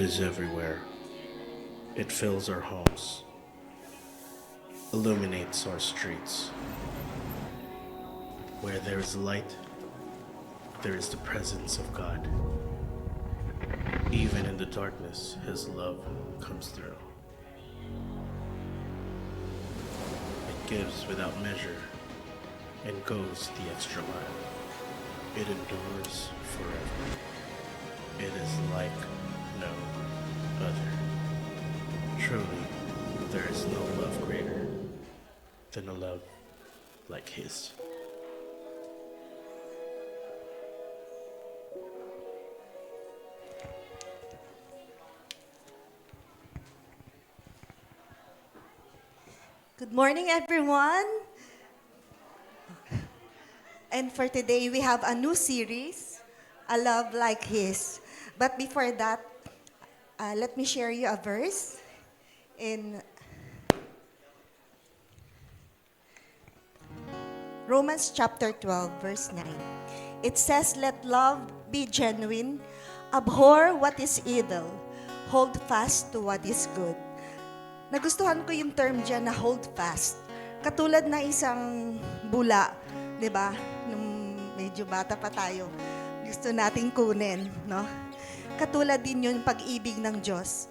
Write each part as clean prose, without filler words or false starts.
is everywhere. It fills our homes, illuminates our streets. Where there is light, there is the presence of God. Even in the darkness, His love comes through. It gives without measure and goes the extra mile. It endures forever. It is like no other. Truly, there is no love greater than a love like His. Good morning, everyone. And for today, we have a new series, A Love Like His. But before that, let me share you a verse in Romans chapter 12, verse 9. It says, "Let love be genuine, abhor what is evil, hold fast to what is good." Nagustuhan ko yung term dyan na hold fast. Katulad na isang bula, di ba? Nung medyo bata pa tayo, gusto nating kunin, no? Katulad din yung pag-ibig ng Diyos.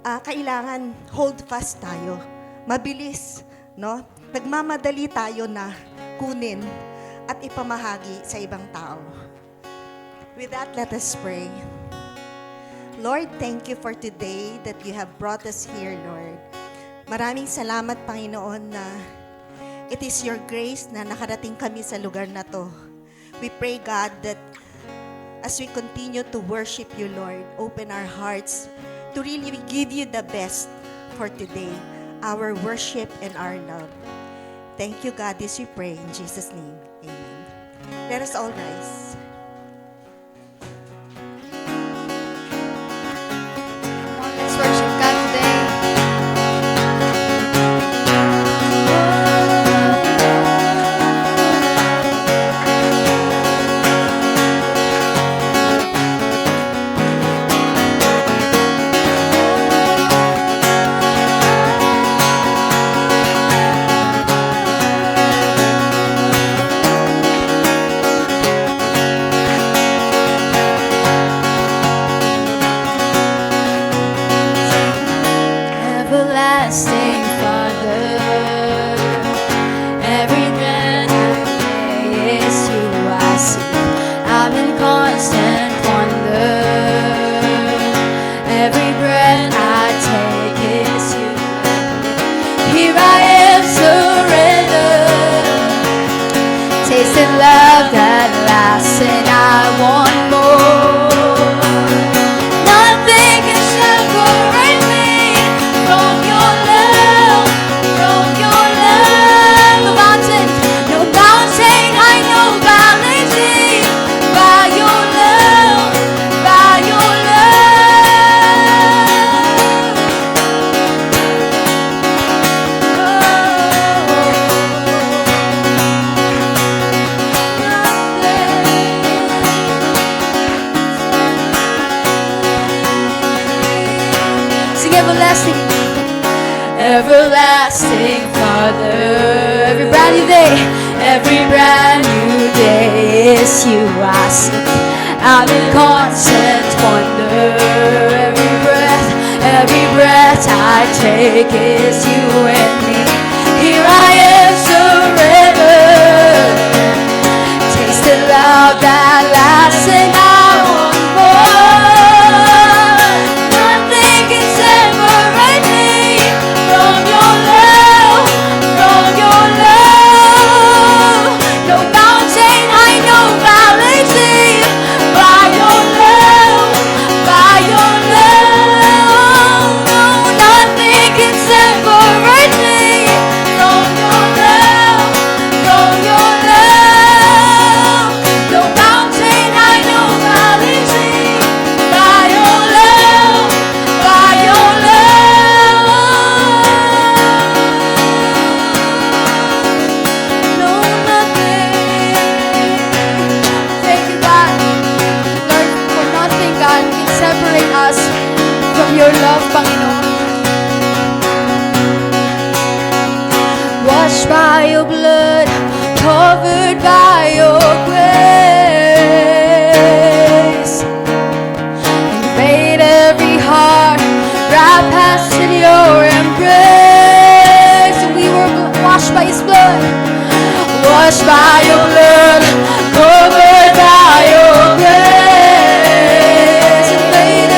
Kailangan hold fast tayo. Mabilis, no? Nagmamadali tayo na kunin at ipamahagi sa ibang tao. With that, let us pray. Lord, thank you for today that you have brought us here, Lord. Maraming salamat, Panginoon, na it is your grace na nakarating kami sa lugar na to. We pray, God, that as we continue to worship you, Lord, open our hearts to really give you the best for today, our worship and our love. Thank you, God, this we pray in Jesus' name. Amen. Let us all rise. Let's worship God today. Everlasting Father, every breath I take is you I see. I'm in constant wonder. Every breath I take is you. Here I am, surrender. Tasting love that lasts, and I want more. Nothing can separate me from your love, from your love. No mountain, I know valley deep. By your love, by your love. Sing everlasting. Everlasting Father, every brand new day is you I see. I'm in constant wonder. Every breath I take is you and me. Here I am, surrender. Taste the love that lasts, and I want more. Nothing can separate me from your love, from your love. No mountain, I know valley deep. By your love, by your love. No, nothing can separate me covered by your grace. You made every heart right past in your embrace. And we were washed by His blood, washed by your blood, covered by your grace. And made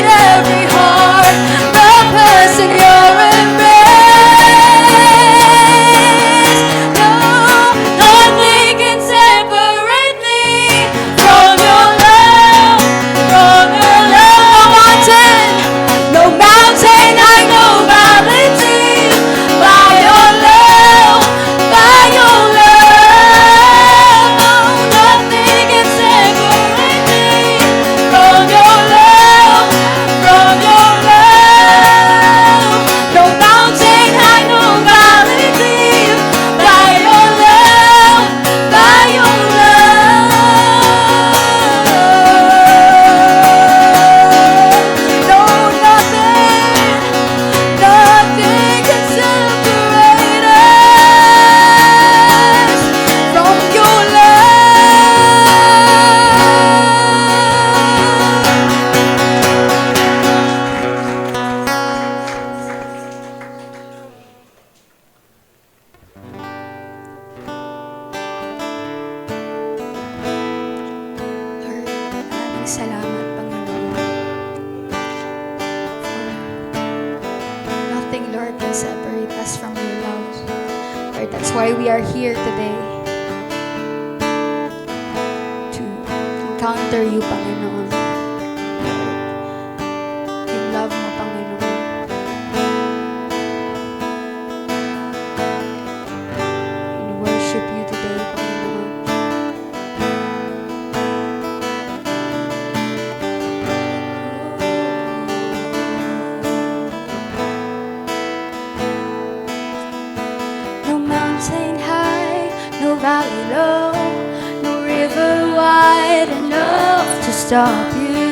every heart, right past in your embrace. No, nothing can separate me from your love, from your love. No mountain, I know valley deep, by your love, by your love. No, nothing can separate me from your love, from your love. No mountain, I know valley deep, by your love, by your love. No, nothing can separate us from your Lord, maraming salamat, Panginoon. Nothing, Lord, can separate us from your love. Lord, that's why we are here today. To encounter you, Panginoon. Yung love mo, Panginoon. We worship you today, Panginoon. No mountain high, no valley low, no river wide enough to stop you.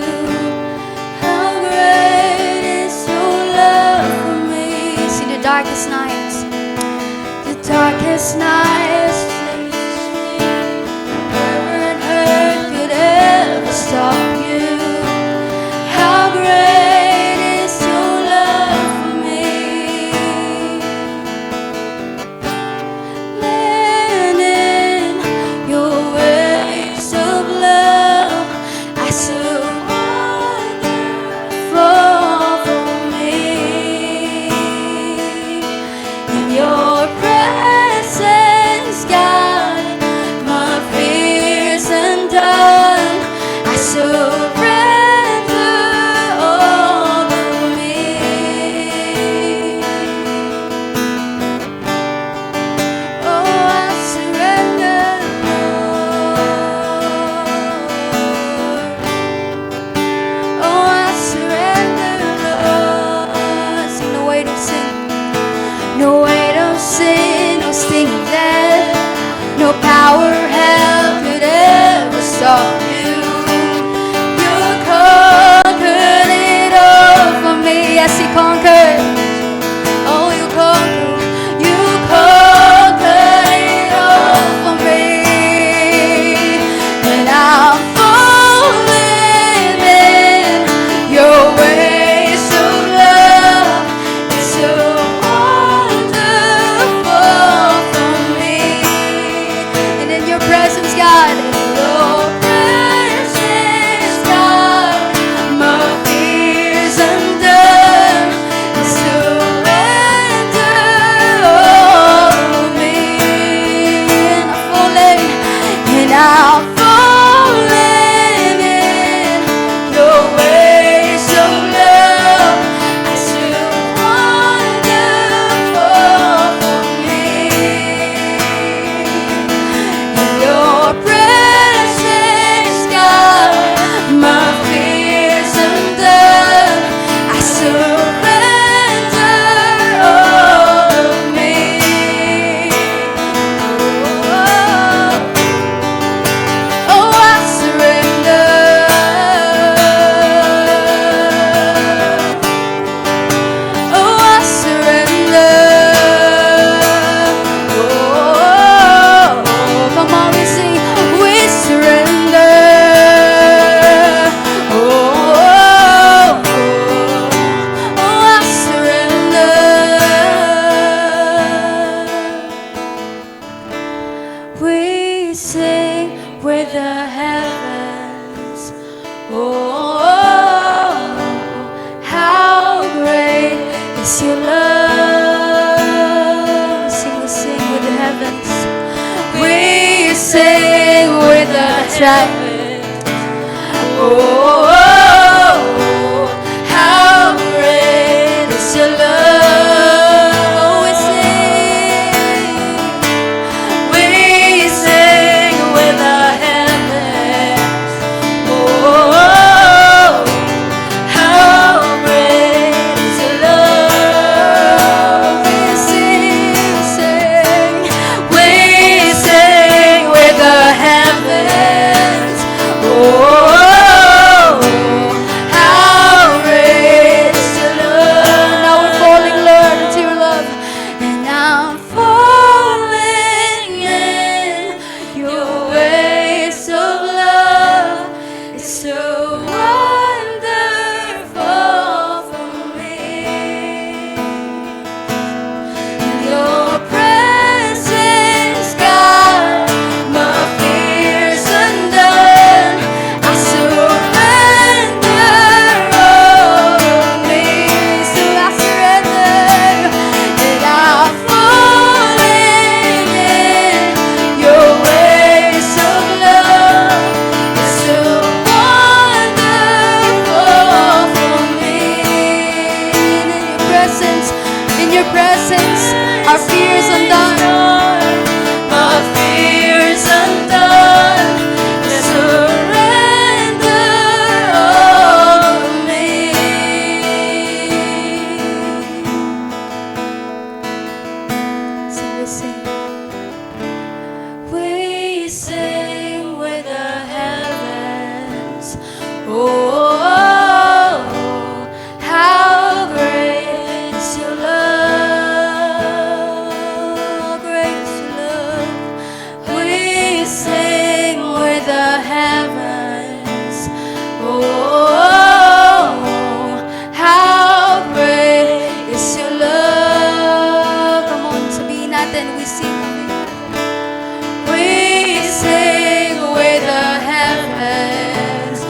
How great is your love for me. See the darkest nights, never on earth could ever stop you. How great is your love for me. Land in your waves of love, I surrender, fall for me. In your presence sing with the heavens. Oh, how great is your love. We sing with the heavens. We sing with the heavens. Oh, how great is your love. We sing with the heavens. Oh, how great is your love. We sing with the heavens. Oh, how great is your love. Now we're falling, Lord, into your love. And I'm falling in your ways of love. It's so wonderful for me. In your presence, God, my fears undone. I surrender all of me. So I surrender, and I'm falling in your ways of love. It's so wonderful for me. In your presence, our fears undone. My fears undone. Surrender all of me. So we sing with the heavens. Oh, how great is your love. Great is your love. We sing with the heavens. Oh, how great is your love. Come on, sabihin natin, we sing. We sing with the heavens.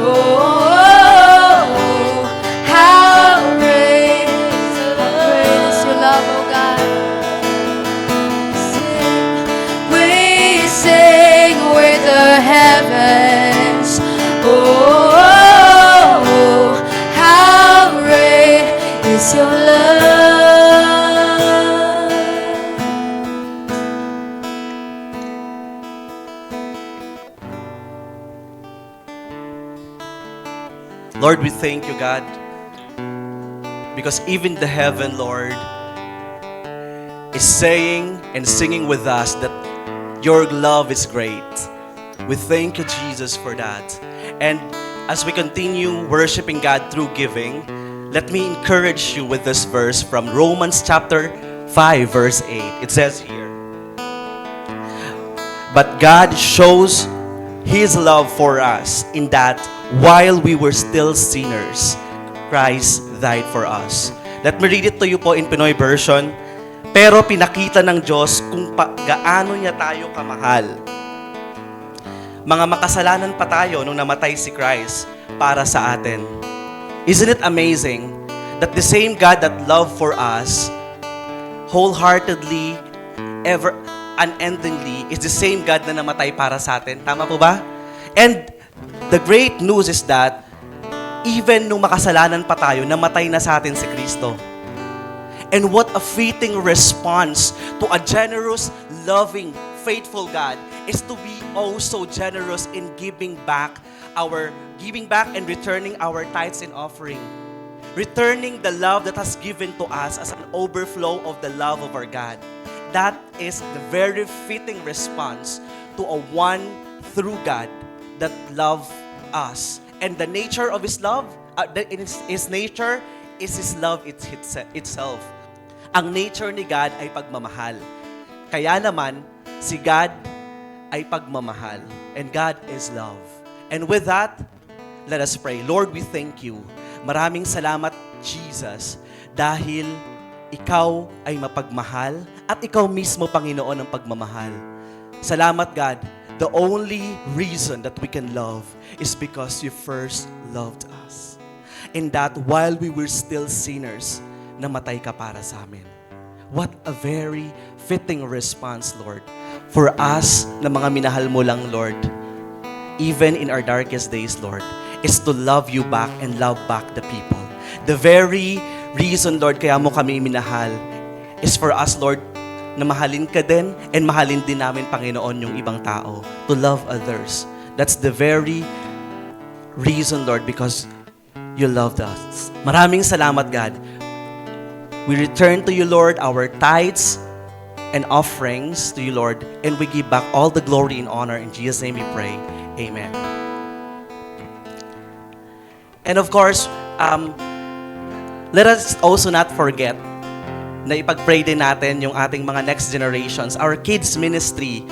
Oh, how great is your love, oh God. We sing with the heavens. Oh, how great is your love. Lord, we thank you, God, because even the heaven, Lord, is saying and singing with us that your love is great. We thank you, Jesus, for that. And as we continue worshiping God through giving, let me encourage you with this verse from Romans chapter 5, verse 8. It says here, but God shows His love for us in that while we were still sinners, Christ died for us. Let me read it to you po in Pinoy version. Pero pinakita ng Diyos kung gaano niya tayo kamahal. Mga makasalanan pa tayo nung namatay si Christ para sa atin. Isn't it amazing that the same God that loved for us wholeheartedly, ever unendingly, is the same God na namatay para sa atin? Tama po ba? And the great news is that even nung makasalanan pa tayo, namatay na sa atin si Kristo. And what a fitting response to a generous, loving, faithful God is to be also generous in giving back and returning our tithes and offering. Returning the love that has given to us as an overflow of the love of our God. That is the very fitting response to a one through God that love us. And the nature of His love, His nature is His love itself. Ang nature ni God ay pagmamahal. Kaya naman, si God ay pagmamahal. And God is love. And with that, let us pray. Lord, we thank you. Maraming salamat, Jesus, dahil ikaw ay mapagmahal at ikaw mismo, Panginoon, ang pagmamahal. Salamat, God, the only reason that we can love is because you first loved us. And that while we were still sinners, namatay ka para sa amin. What a very fitting response, Lord. For us na mga minahal mo lang, Lord, even in our darkest days, Lord, is to love you back and love back the people. The very reason, Lord, kaya mo kami minahal is for us, Lord, na mahalin ka din and mahalin din namin, Panginoon, yung ibang tao. To love others. That's the very reason, Lord, because you loved us. Maraming salamat, God. We return to you, Lord, our tithes and offerings to you, Lord, and we give back all the glory and honor. In Jesus' name we pray. Amen. And of course, let us also not forget na ipag-pray din natin yung ating mga next generations, our kids ministry.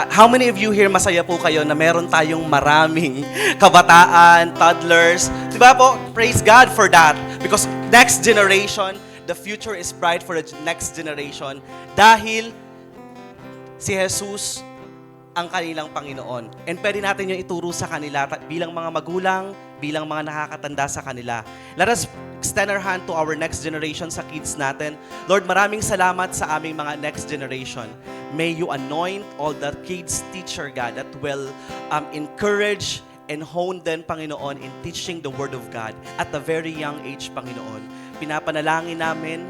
How many of you here masaya po kayo na meron tayong maraming kabataan, toddlers? Diba po? Praise God for that. Because next generation, the future is bright for the next generation dahil si Jesus ang kanilang Panginoon. And pwede natin yung ituro sa kanila bilang mga magulang, bilang mga nakakatanda sa kanila. Let us extend our hand to our next generation sa kids natin. Lord, maraming salamat sa aming mga next generation. May you anoint all the kids teacher, God, that will encourage and hone them, Panginoon, in teaching the Word of God at a very young age, Panginoon. Pinapanalangin namin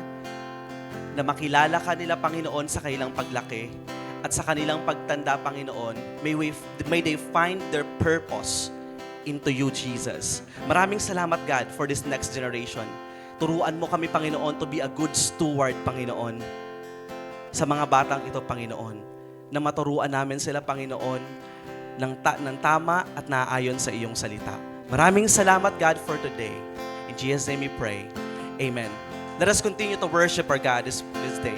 na makilala ka nila, Panginoon, sa kanilang paglaki at sa kanilang pagtanda, Panginoon. May they find their purpose into you, Jesus. Maraming salamat, God, for this next generation. Turuan mo kami, Panginoon, to be a good steward, Panginoon, sa mga batang ito, Panginoon, na maturuan namin sila, Panginoon, ng tama at naayon sa iyong salita. Maraming salamat, God, for today. In Jesus' name we pray. Amen. Let us continue to worship our God this day.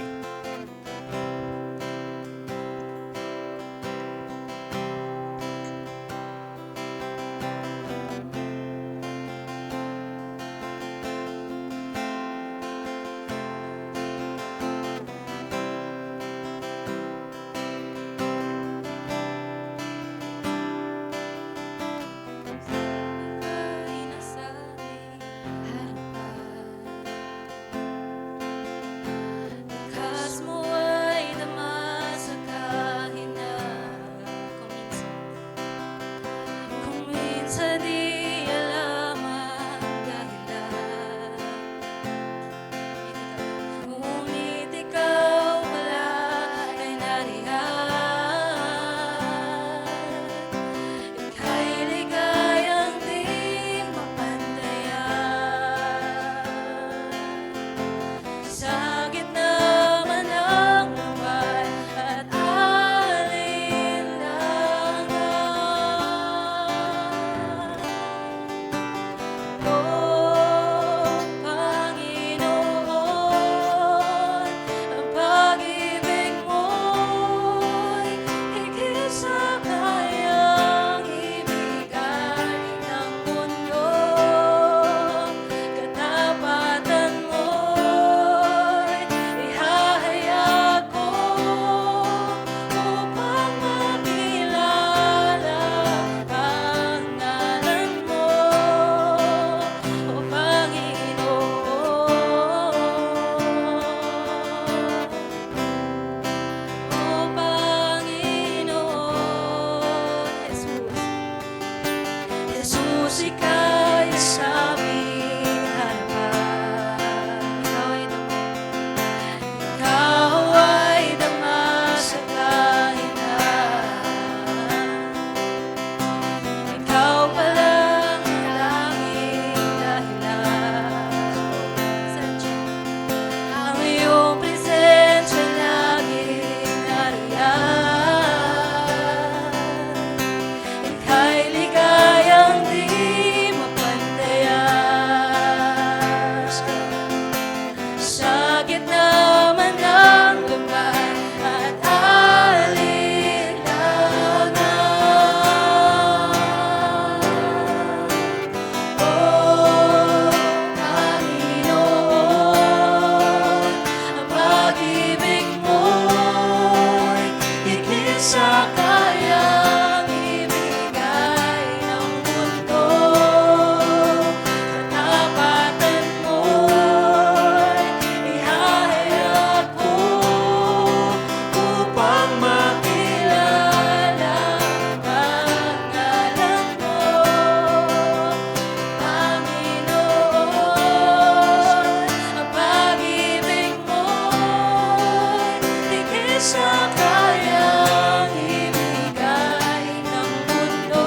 sa kayang ibigay ng mundo.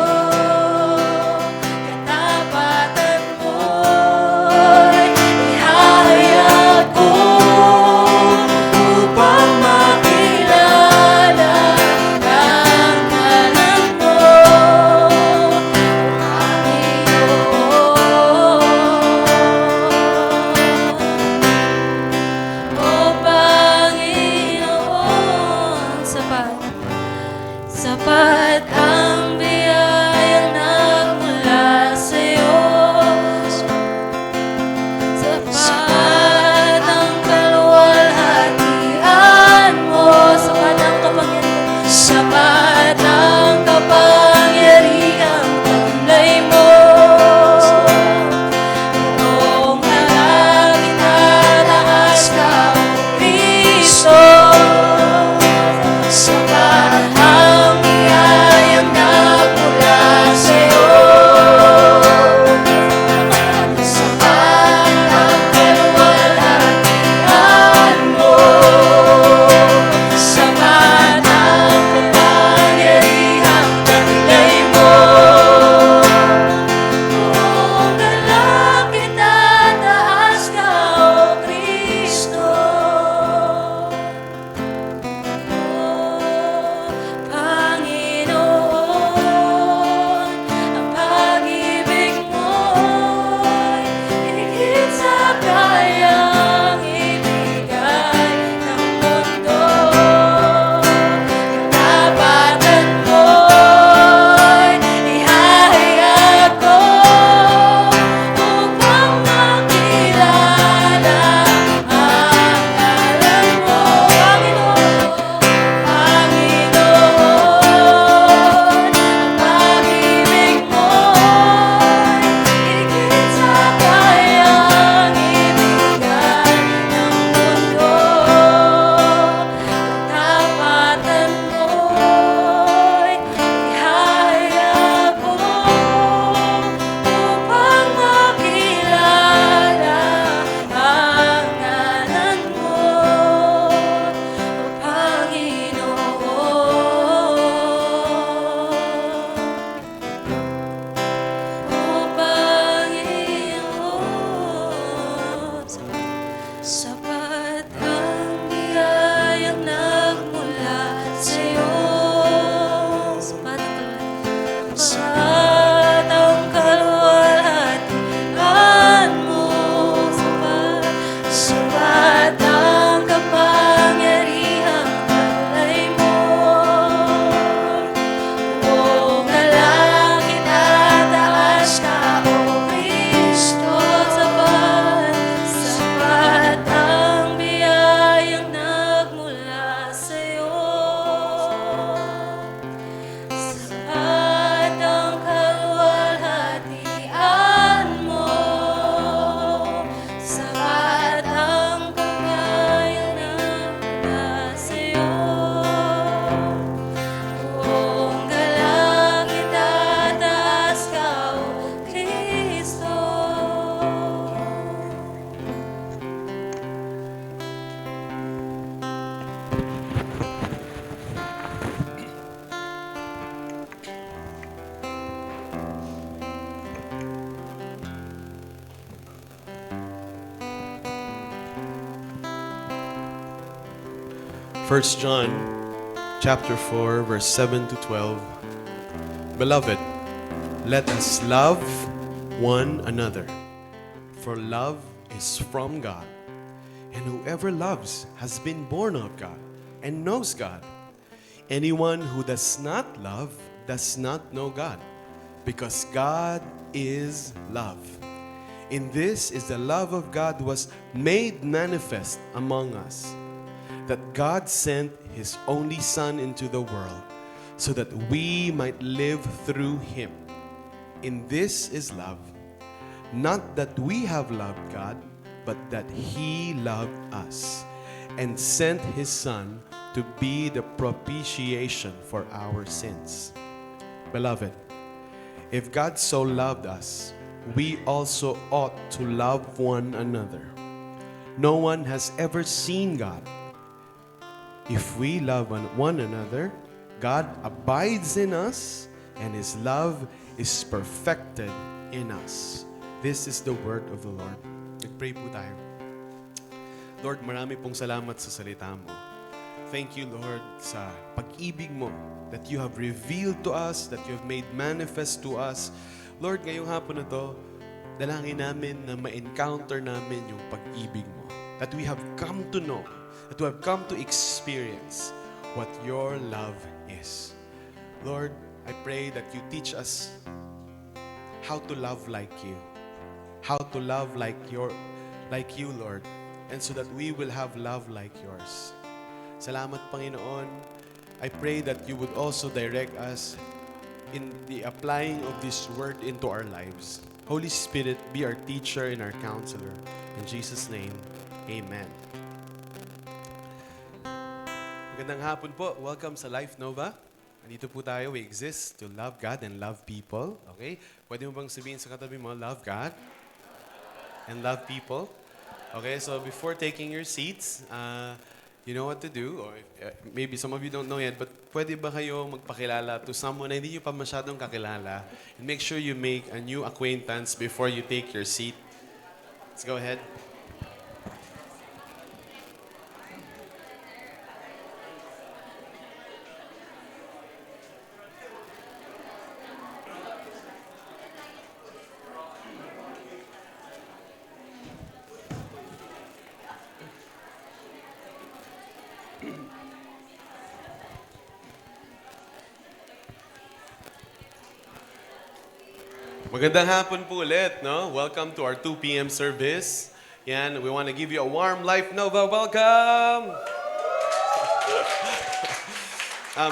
Katapatan mo'y ihahayag ko upang makilala ang ngalan mo, Panginoon. O Panginoon, sapat ang biyayang nagmula sa'yo. Sapat ang kaluwalhatian mo, sapat ang kapangyarihan, sapat ang kapangyarihang tamlay mo. Noong langit at taas ka, O Kristo, sapat ang biyayang nagmula sa'yo. Sapat ang kaluwalhatian mo, sapat ang kapangyarihang tamlay mo. Noong langit at taas ka, O Kristo, Panginoon, ang pag-ibig mo'y higit sa kayang ibigay ng mundo. Katapatan mo'y ihahayag ko upang makilala ang ngalan mo, Panginoon. Ang pag-ibig mo'y higit sa kayang ibigay ng mundo. Katapatan mo'y ihahayag ko upang makilala ang ngalan mo, Panginoon. Sapat ang biyayang nagmula sa'yo. Sapat ang kaluwalhatian mo, sapat ang kapangyarihang tamlay mo. Buong langit at taas ka, O Kristo, sapat ang biyayang nagmula sa'yo. Sapat ang kaluwalhatian mo, sapat ang kapangyarihan nagmula sa'yo. Buong langit at taas ka, O Kristo. First John chapter 4 verse 7 to 12. Beloved, let us love one another, for love is from God. And whoever loves has been born of God and knows God. Anyone who does not love does not know God, because God is love. In this is the love of God was made manifest among us, that God sent His only Son into the world so that we might live through Him. In this is love, not that we have loved God, but that He loved us and sent His Son to be the propitiation for our sins. Beloved, if God so loved us, we also ought to love one another. No one has ever seen God. If we love one another, God abides in us, and His love is perfected in us. This is the word of the Lord. Nag-pray po tayo. Lord, marami pong salamat sa salita mo. Thank you, Lord, sa pag-ibig mo that you have revealed to us, that you have made manifest to us. Lord, ngayong hapon na to, dalangin namin na ma-encounter namin yung pag-ibig mo. That we have come to know, that we have come to experience what your love is. Lord, I pray that you teach us how to love like you. How to love like you, Lord. And so that we will have love like yours. Salamat, Panginoon. I pray that you would also direct us in the applying of this word into our lives. Holy Spirit, be our teacher and our counselor. In Jesus' name, amen. Magandang hapon po. Welcome sa Life Nova. Nandito po tayo. We exist to love God and love people. Okay? Pwede mo bang sabihin sa katabi mo, love God and love people? Okay, so before taking your seats, you know what to do, or maybe some of you don't know yet, but pwede ba kayo magpakilala to someone na hindi nyo pa masyadong kakilala, and make sure you make a new acquaintance before you take your seat. Let's go ahead. Magandang hapon po ulit, no? Welcome to our 2 p.m. service. Yan, we want to give you a warm Life Nova welcome!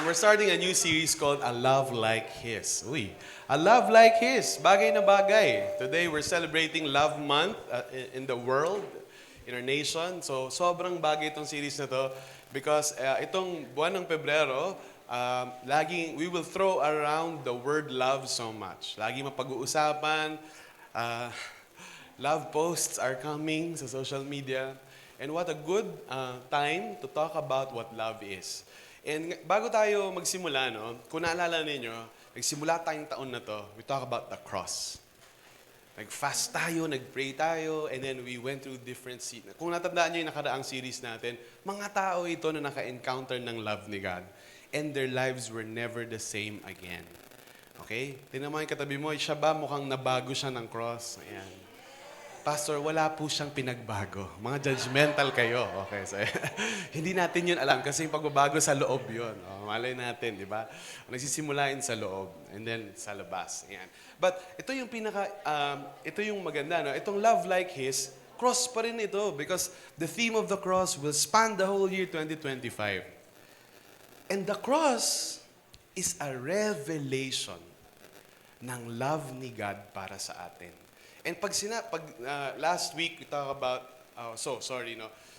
We're starting a new series called A Love Like His. Uy, A Love Like His, bagay na bagay. Today we're celebrating Love Month in the world, in our nation. So sobrang bagay itong series na to because itong buwan ng Pebrero, we will throw around the word love so much. Lagi mapag-uusapan, love posts are coming sa social media. And what a good time to talk about what love is. And bago tayo magsimula, no, kung naalala ninyo, nagsimula tayong taon na to, we talk about the cross. Nag-fast tayo, nag-pray tayo, and then we went through different scenes. Kung natandaan nyo yung nakaraang series natin, mga tao ito na naka-encounter ng love ni God. And their lives were never the same again. Okay? Tingnan mo yung katabi mo, siya ba mukhang nabago siya ng cross? Ayan. Pastor, wala po siyang pinagbago. Mga judgmental kayo. Okay, so hindi natin yun alam kasi yung pagbabago sa loob yun. Malay natin, di ba? Nagsisimulain sa loob and then sa labas. Ayan. But ito yung ito yung maganda. No? Itong love like His, cross pa rin ito because the theme of the cross will span the whole year 2025. And the cross is a revelation ng love ni God para sa atin. And last week we talked about,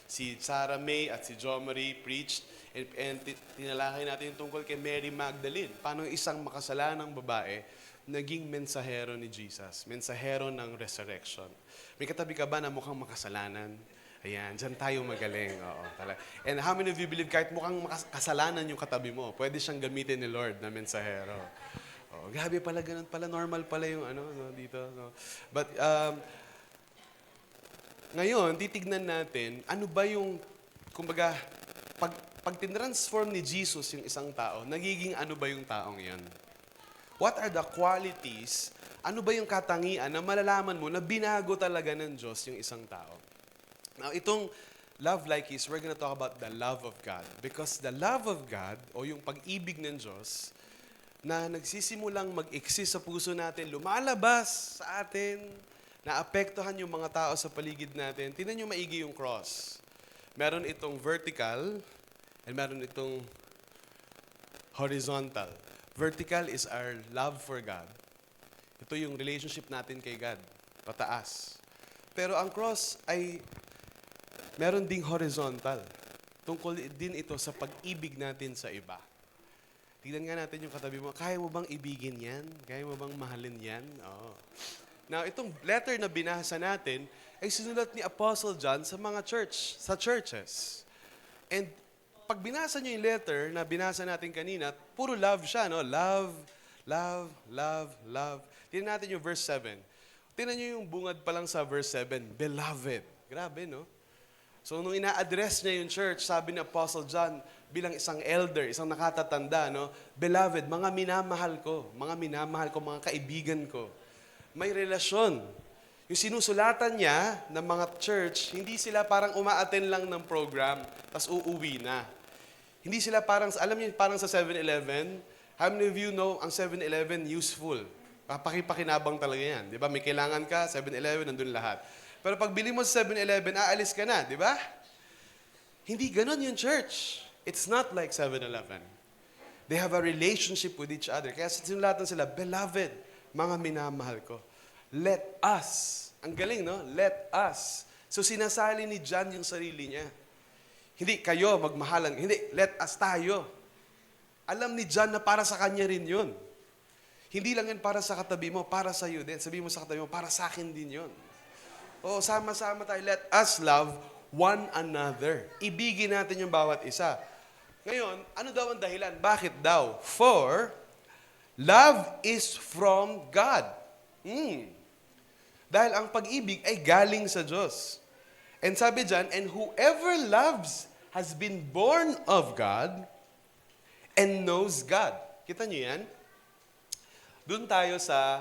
si Sarah May at si Jo Marie preached and tinalakay natin yung tungkol kay Mary Magdalene. Paano isang makasalanang babae naging mensahero ni Jesus, mensahero ng resurrection. May katabi ka ba na mukhang makasalanan? Ayan, dyan tayo magaling. Oo, talaga. And how many of you believe kahit mukhang kasalanan yung katabi mo, pwede siyang gamitin ni Lord na mensahero? Oh, grabe pala, ganun pala, normal pala yung dito. No? But, ngayon, titignan natin, ano ba yung, kumbaga, pag tinransform ni Jesus yung isang tao, nagiging ano ba yung taong yan? What are the qualities, ano ba yung katangian na malalaman mo na binago talaga ng Diyos yung isang tao? Now, itong love like His, we're gonna talk about the love of God. Because the love of God, o yung pag-ibig ng Diyos, na nagsisimulang mag-exist sa puso natin, lumalabas sa atin, naapektuhan yung mga tao sa paligid natin. Tingnan nyo maigi yung cross. Meron itong vertical, and meron itong horizontal. Vertical is our love for God. Ito yung relationship natin kay God, pataas. Pero ang cross ay meron ding horizontal. Tungkol din ito sa pag-ibig natin sa iba. Tignan nga natin yung katabi mo, kaya mo bang ibigin yan? Kaya mo bang mahalin yan? Oo. Now, itong letter na binasa natin ay sinulat ni Apostle John sa mga churches. And pag binasa nyo yung letter na binasa natin kanina, puro love siya, no? Love, love, love, love. Tingnan natin yung verse 7. Tingnan nyo yung bungad pa lang sa verse 7. Beloved. Grabe, no? So, nung ina-address niya yung church, sabi ni Apostle John, bilang isang elder, isang nakatatanda, no? Beloved, mga minamahal ko, mga kaibigan ko. May relasyon. Yung sinusulatan niya ng mga church, hindi sila parang uma-attend lang ng program, tapos uuwi na. Hindi sila parang, alam niyo, parang sa 7-Eleven, how many of you know ang 7-Eleven useful? Papakipakinabang talaga yan. Di ba? May kailangan ka, 7-Eleven, nandun lahat. Pero pag bili mo sa 7-Eleven, aalis ka na, di ba? Hindi ganon yung church. It's not like 7-Eleven. They have a relationship with each other. Kaya sinulatan sila, beloved, mga minamahal ko. Let us. Ang galing, no? Let us. So sinasali ni John yung sarili niya. Hindi kayo magmahalan. Hindi, let us tayo. Alam ni John na para sa kanya rin yun. Hindi lang yan para sa katabi mo, para sa iyo din. Sabi mo sa katabi mo, para sa akin din yun. Oo, sama-sama tayo. Let us love one another. Ibigin natin yung bawat isa. Ngayon, ano daw ang dahilan? Bakit daw? For love is from God. Dahil ang pag-ibig ay galing sa Diyos. And sabi dyan, and whoever loves has been born of God and knows God. Kita niyo yan? Doon tayo sa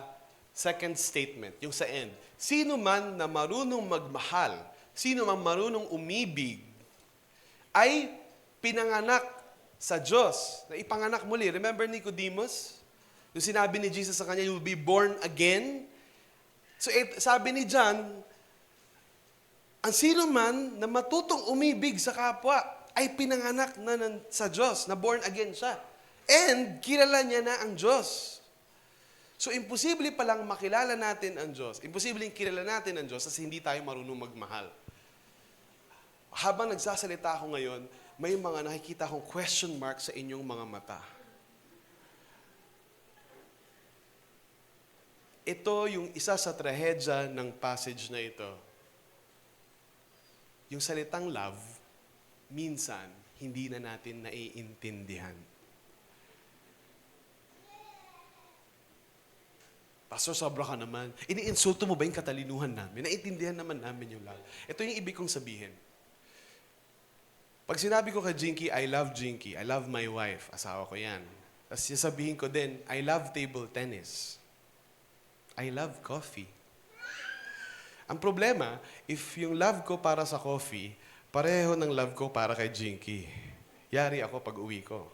second statement, yung sa end. Sino man na marunong magmahal, sino man marunong umibig, ay pinanganak sa Diyos. Na ipanganak muli. Remember Nicodemus? Yung sinabi ni Jesus sa kanya, you will be born again. So sabi ni John, ang sino man na matutong umibig sa kapwa ay pinanganak na sa Diyos, na born again siya. And kilala niya na ang Diyos. So imposible palang makilala natin ang Diyos. Imposible kilala natin ang Diyos kasi hindi tayo marunong magmahal. Habang nagsasalita ako ngayon, may mga nakikita akong question mark sa inyong mga mata. Ito yung isa sa trahedya ng passage na ito. Yung salitang love, minsan, hindi na natin naiintindihan. Pastor, sobra ka naman. Iniinsulto mo ba yung katalinuhan namin? Naiintindihan naman namin yung love. Ito yung ibig kong sabihin. Pag sinabi ko kay Jinky, I love Jinky, I love my wife, asawa ko yan. Tapos sasabihin ko din, I love table tennis. I love coffee. Ang problema, if yung love ko para sa coffee, pareho ng love ko para kay Jinky. Yari ako pag uwi ko.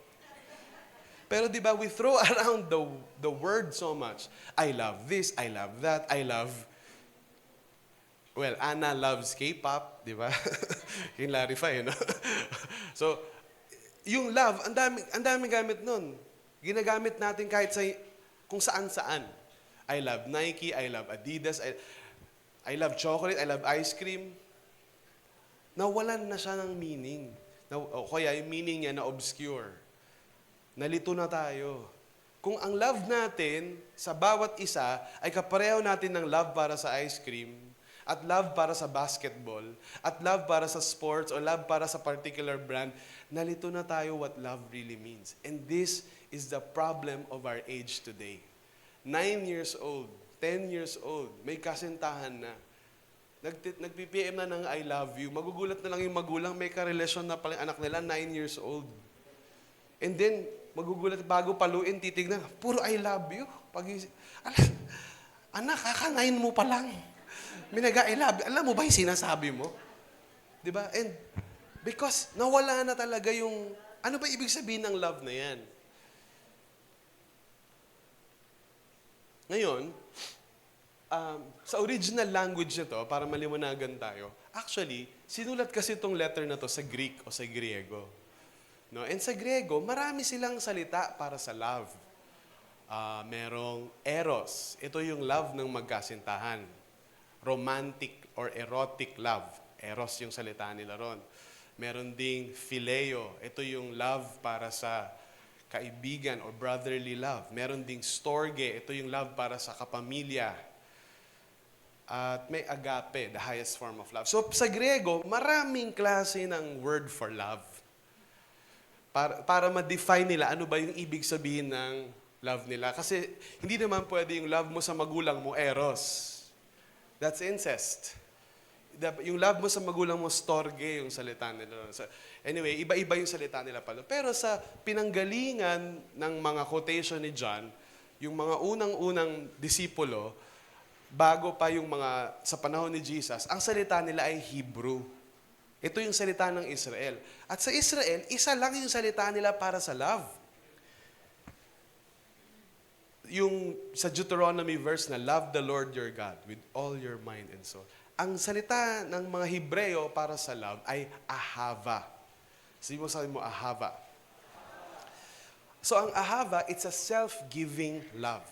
Pero di ba, we throw around the word so much. I love this, I love that, I love... Well, Anna loves K-pop, di ba? Yung clarify, no? So, yung love, ang dami gamit nun. Ginagamit natin kahit sa kung saan-saan. I love Nike, I love Adidas, I love chocolate, I love ice cream. Nawalan na siya ng meaning. O kaya yung meaning niya na obscure. Nalito na tayo. Kung ang love natin sa bawat isa ay kapareho natin ng love para sa ice cream, at love para sa basketball, at love para sa sports, o love para sa particular brand, nalito na tayo what love really means. And this is the problem of our age today. 9 years old, 10 years old, may kasintahan na. Nag-PPM na ng I love you. Magugulat na lang yung magulang, may karelasyon na pala anak nila, 9 years old. And then, magugulat bago paluin, titignan, puro I love you. Anak, kaka-9 mo pa lang. May nag-I love you. Alam mo ba yung sinasabi mo? Di ba? And because nawala na talaga yung, ano ba ibig sabihin ng love na yan? Ngayon, sa original language nito, para maliwanagan tayo, actually, sinulat kasi itong letter na to sa Greek o sa Griego. No? And sa Griego, marami silang salita para sa love. Merong eros. Ito yung love ng magkasintahan. Romantic or erotic love. Eros yung salita nila ron. Meron ding phileo. Ito yung love para sa kaibigan or brotherly love. Meron ding storge. Ito yung love para sa kapamilya. At may agape, the highest form of love. So sa Griego, maraming klase ng word for love. para ma-define nila ano ba yung ibig sabihin ng love nila. Kasi hindi naman pwede yung love mo sa magulang mo, eros. That's incest. Yung love mo sa magulang mo, storge yung salita nila. Anyway, iba-iba yung salita nila pala. Pero sa pinanggalingan ng mga quotation ni John, yung mga unang-unang disipulo, bago pa yung mga sa panahon ni Jesus, ang salita nila ay Hebrew. Ito yung salita ng Israel. At sa Israel, isa lang yung salita nila para sa love. Yung sa Deuteronomy verse na, love the Lord your God with all your mind and soul. Ang salita ng mga Hebreo para sa love ay ahava. Sabi mo, ahava. So ang ahava, it's a self-giving love.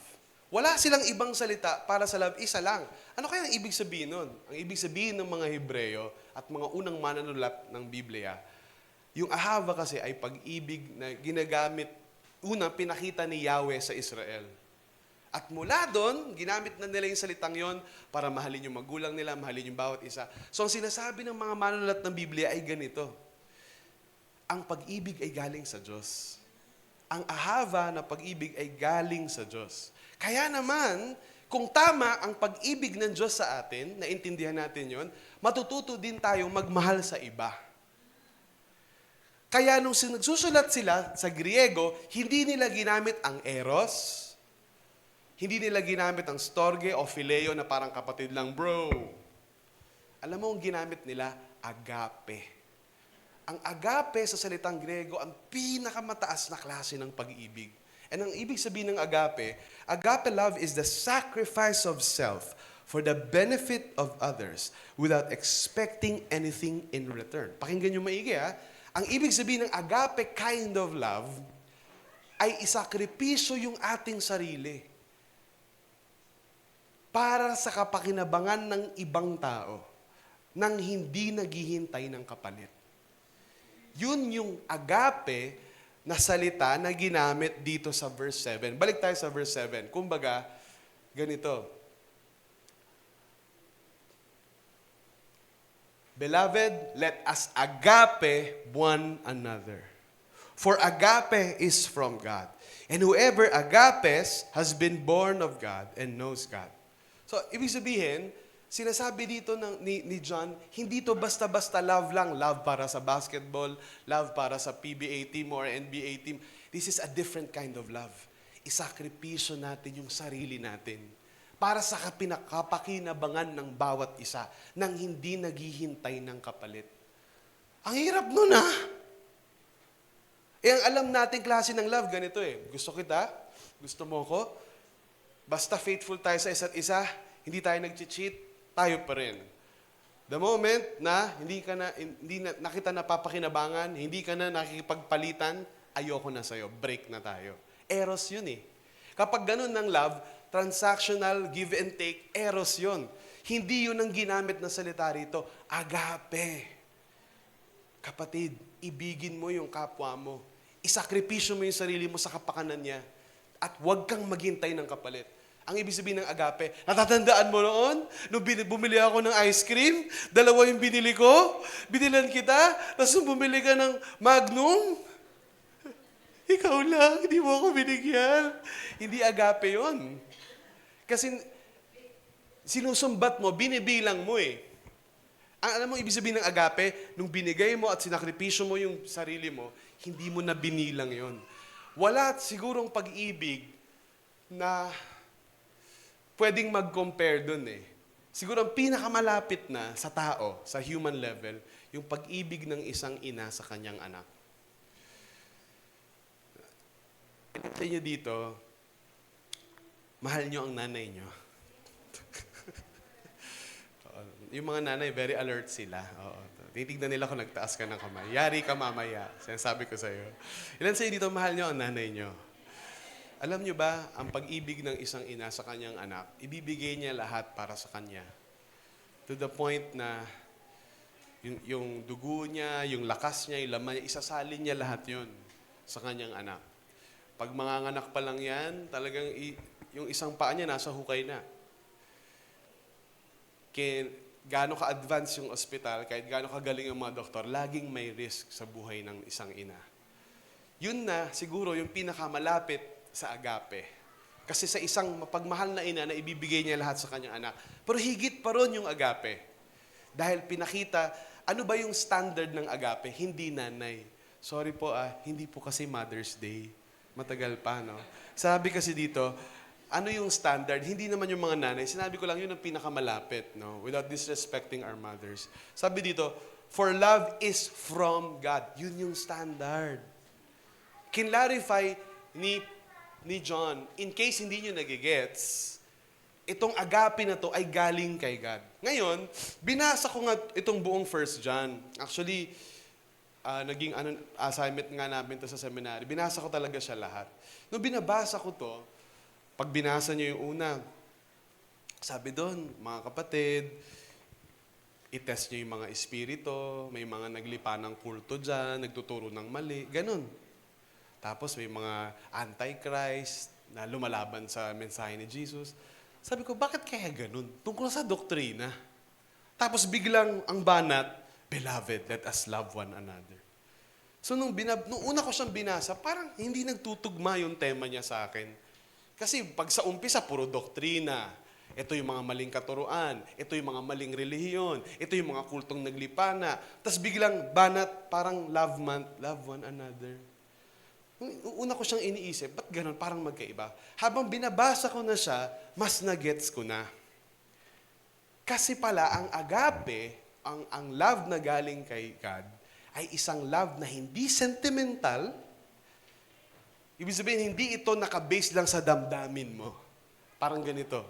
Wala silang ibang salita para sa love, isa lang. Ano kaya ang ibig sabihin nun? Ang ibig sabihin ng mga Hebreo at mga unang manunulat ng Biblia, yung ahava kasi ay pag-ibig na ginagamit, pinakita ni Yahweh sa Israel. At mula doon, ginamit na nila yung salitang yon para mahalin yung magulang nila, mahalin yung bawat isa. So ang sinasabi ng mga manunulat ng Biblia ay ganito. Ang pag-ibig ay galing sa Diyos. Ang ahava na pag-ibig ay galing sa Diyos. Kaya naman, kung tama ang pag-ibig ng Diyos sa atin, naintindihan natin yon, matututo din tayong magmahal sa iba. Kaya nung nagsusulat sila sa Griego, hindi nila ginamit ang eros, hindi nila ginamit ang storge o phileo na parang kapatid lang, bro. Alam mo ang ginamit nila? Agape. Ang agape sa salitang Grego, ang pinakamataas na klase ng pag-ibig. And ang ibig sabihin ng agape love is the sacrifice of self for the benefit of others without expecting anything in return. Pakinggan nyo maigi ha. Ang ibig sabihin ng agape kind of love ay isakripisyo yung ating sarili para sa kapakinabangan ng ibang tao nang hindi naghihintay ng kapalit. Yun yung agape na salita na ginamit dito sa verse 7. Balik tayo sa verse 7. Kumbaga, ganito. Beloved, let us agape one another. For agape is from God. And whoever agapes has been born of God and knows God. So, ibig sabihin, sinasabi dito ni John, hindi to basta-basta love lang. Love para sa basketball, love para sa PBA team or NBA team. This is a different kind of love. Isakripisyo natin yung sarili natin para sa kapakinabangan ng bawat isa nang hindi naghihintay ng kapalit. Ang hirap nun ha? Ang alam natin klase ng love, ganito Gusto kita, gusto mo ko, basta faithful tayo sa isa't isa, hindi tayo nag-cheat, tayo pa rin. The moment na hindi na kita napapakinabangan, hindi ka na nakikipagpalitan, ayoko na sa'yo, break na tayo. Eros yun Kapag ganun ng love, transactional, give and take, eros yun. Hindi yun ang ginamit na salita rito, agape. Kapatid, ibigin mo yung kapwa mo. Isakripisyo mo yung sarili mo sa kapakanan niya. At huwag kang maghintay ng kapalit. Ang ibig sabihin ng agape, natatandaan mo noon, nung bumili ako ng ice cream, 2 yung binili ko, binilan kita, tapos bumili ka ng Magnum, ikaw lang, hindi mo ako binigyan. Hindi agape yon. Kasi sinusumbat mo, binibilang mo Alam mo, ibig sabihin ng agape, nung binigay mo at sinakripisyo mo yung sarili mo, hindi mo na binilang yon. Wala sigurong pag-ibig na pwedeng mag-compare dun Siguro ang pinakamalapit na sa tao, sa human level, yung pag-ibig ng isang ina sa kanyang anak. Sa inyo dito, mahal nyo ang nanay nyo. Yung mga nanay, very alert sila. Titignan nila kung nagtaas ka ng kamay. Yari ka mamaya. Sinasabi ko sa'yo. Ilan sa'yo dito, mahal nyo ang nanay nyo? Alam nyo ba, ang pag-ibig ng isang ina sa kanyang anak, ibibigay niya lahat para sa kanya. To the point na yung dugo niya, yung lakas niya, yung laman niya, isasalin niya lahat yun sa kanyang anak. Pag manganganak pa lang yan, talagang yung isang paa niya nasa hukay na. Gaano ka-advance yung ospital, kahit gaano kagaling yung mga doktor, laging may risk sa buhay ng isang ina. Yun na siguro yung pinakamalapit sa agape. Kasi sa isang mapagmahal na ina na ibibigay niya lahat sa kanyang anak. Pero higit pa ron yung agape. Dahil pinakita, ano ba yung standard ng agape? Hindi nanay. Sorry po hindi po kasi Mother's Day. Matagal pa, no? Sabi kasi dito, ano yung standard? Hindi naman yung mga nanay. Sinabi ko lang yun ang pinakamalapit, no? Without disrespecting our mothers. Sabi dito, for love is from God. Yun yung standard. Kinlarify ni John, in case hindi nyo nagigets, itong agape na to ay galing kay God. Ngayon, binasa ko nga itong buong 1 John. Actually, naging assignment nga namin to sa seminary. Binasa ko talaga siya lahat. Nung binabasa ko to, pag binasa nyo yung una, sabi doon, mga kapatid, i-test nyo yung mga espirito, may mga naglipa ng kulto dyan, nagtuturo ng mali, ganun. Tapos may mga antichrist na lumalaban sa mensahe ni Jesus. Sabi ko, bakit kaya ganun? Tungkol sa doktrina. Tapos biglang ang banat, Beloved, let us love one another. So nung una ko siyang binasa, parang hindi nagtutugma yung tema niya sa akin. Kasi pag sa umpisa, puro doktrina. Ito yung mga maling katuruan. Ito yung mga maling relihiyon. Ito yung mga kultong naglipana. Tapos biglang banat, parang love one another. Una ko siyang iniisip, ba't ganun? Parang magkaiba. Habang binabasa ko na siya, mas na-gets ko na. Kasi pala, ang agape, ang love na galing kay God, ay isang love na hindi sentimental. Ibig sabihin, hindi ito nakabase lang sa damdamin mo. Parang ganito.